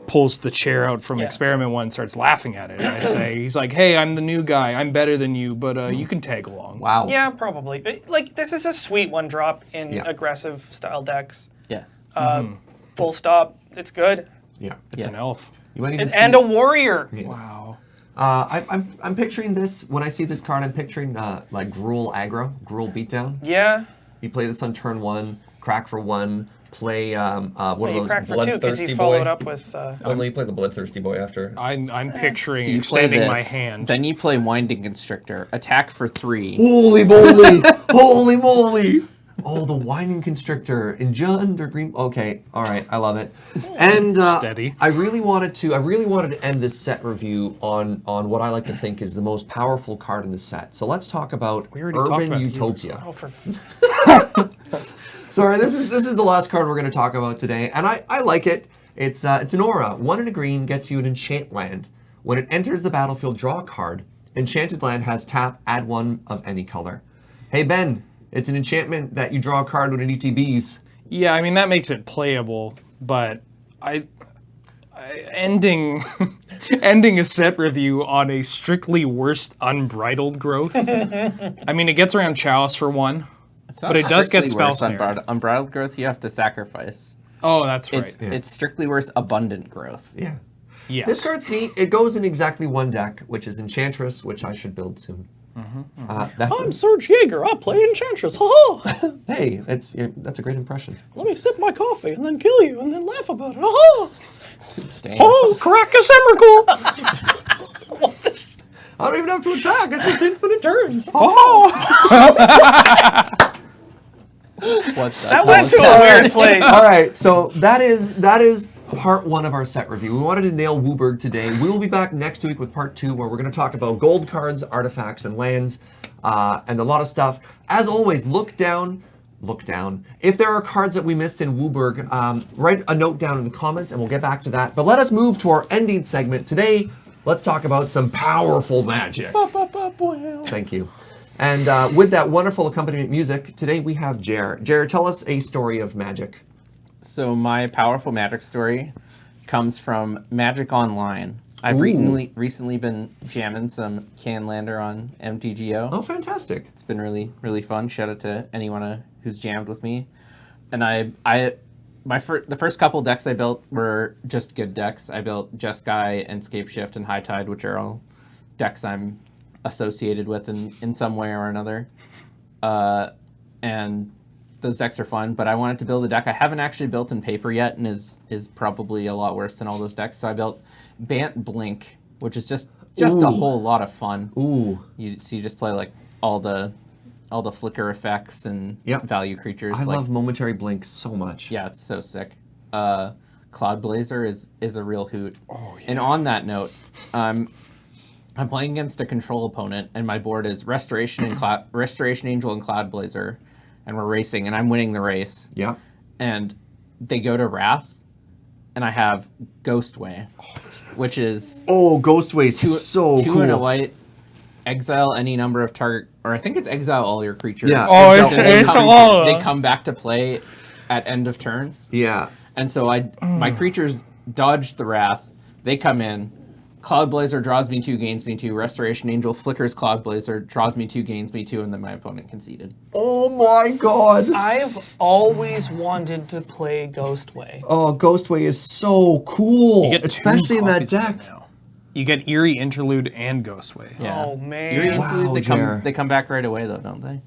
pulls the chair out from Yeah. Experiment 1 and starts laughing at it. And I say, he's like, hey, I'm the new guy. I'm better than you, but you can tag along. Wow. Yeah, probably. But, like, this is a sweet 1-drop in Yeah. aggressive style decks. Yes. Full stop. It's good. Yeah. It's an Yes. elf. You might even And see- a warrior. Wow. I'm picturing this, when I see this card, I'm picturing like Gruul aggro, Gruul beatdown. Yeah. You play this on turn 1, crack for 1, play one of You those cracked for 2 because bloodthirsty you boy. followed up with. Oh no, you play the bloodthirsty boy after. I'm picturing So you play extending this, my hand. then you play Winding Constrictor, attack for 3. Holy moly! Holy moly! Oh, the Winding Constrictor engender green. Okay, all right, I love it. And Steady. I really wanted to end this set review on what I like to think is the most powerful card in the set. So let's talk about We already talked Urban about Utopia. Oh, for. Sorry, this is the last card we're going to talk about today, and I like it. It's an aura. 1 and a green gets you an enchant land. When it enters the battlefield, draw a card. Enchanted land has tap, add 1 of any color. Hey Ben, it's an enchantment that you draw a card when it ETBs. Yeah, I mean that makes it playable, but ending a set review on a strictly worst unbridled growth. I mean, it gets around Chalice for 1. It's not But it does get strictly spell worse. snare. Unbridled growth, you have to sacrifice. Oh, that's right. It's strictly worse abundant growth. Yeah. Yes. This card's neat. It goes in exactly 1 deck, which is Enchantress, which I should build soon. That's I'm Serge Yager. I play Enchantress. Ha hey, that's a great impression. Let me sip my coffee and then kill you and then laugh about it. Ha Damn. Oh, Caracas Emrakul! I don't even have to attack. It's just infinite turns. Oh! What's That went to a weird place. All right, so that is part 1 of our set review. We wanted to nail WUBRG today. We will be back next week with part 2, where we're going to talk about gold cards, artifacts, and lands, and a lot of stuff. As always, look down. If there are cards that we missed in WUBRG, write a note down in the comments, and we'll get back to that. But let us move to our ending segment today. Let's talk about some powerful magic. Thank you. And with that wonderful accompaniment music, today we have Jer. Jer, tell us a story of magic. So my powerful magic story comes from Magic Online. I've recently been jamming some Highlander on MTGO. Oh, fantastic. It's been really, really fun. Shout out to anyone who's jammed with me. And the first couple decks I built were just good decks. I built Jeskai and Scapeshift and High Tide, which are all decks I'm associated with in some way or another. And those decks are fun, but I wanted to build a deck I haven't actually built in paper yet and is probably a lot worse than all those decks. So I built Bant Blink, which is just a whole lot of fun. Ooh. You just play like all the flicker effects and value creatures. I love Momentary Blink so much. Yeah, it's so sick. Cloud Blazer is a real hoot. Oh, yeah. And on that note, I'm playing against a control opponent, and my board is Restoration Angel and Cloud Blazer, and we're racing, and I'm winning the race. Yeah. And they go to Wrath, and I have Ghostway, which is Ghostway is so cool. 2 and a white. Exile any number of target, or I think it's exile all your creatures. Yeah. Oh, They come back to play at end of turn. Yeah. And so my creatures dodge the Wrath. They come in. Cloud Blazer draws me 2, gains me 2. Restoration Angel flickers Cloud Blazer, draws me 2, gains me 2, and then my opponent conceded. Oh my god. I've always wanted to play Ghostway. Oh, Ghostway is so cool, You get 2 especially in that copies of it deck. now. You get Eerie Interlude and Ghostway. Yeah. Oh, man. Eerie Interlude, Wow, they Jer. come back right away though, don't they?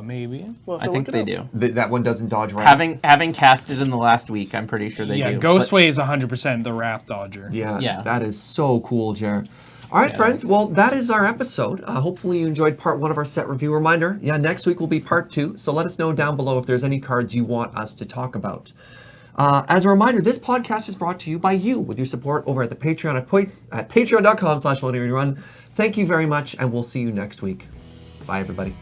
Maybe. Well, I think they do. That one doesn't dodge right. Having cast it in the last week, I'm pretty sure they Yeah, do. Ghostway is 100% the Wrath Dodger. Yeah, that is so cool, Jer. All right, friends. Well, that is our episode. Hopefully you enjoyed part 1 of our set review. Reminder, next week will be part 2. So let us know down below if there's any cards you want us to talk about. As a reminder, this podcast is brought to you by you with your support over at the Patreon at patreon.com/LoadingReadyRun. Thank you very much, and we'll see you next week. Bye, everybody.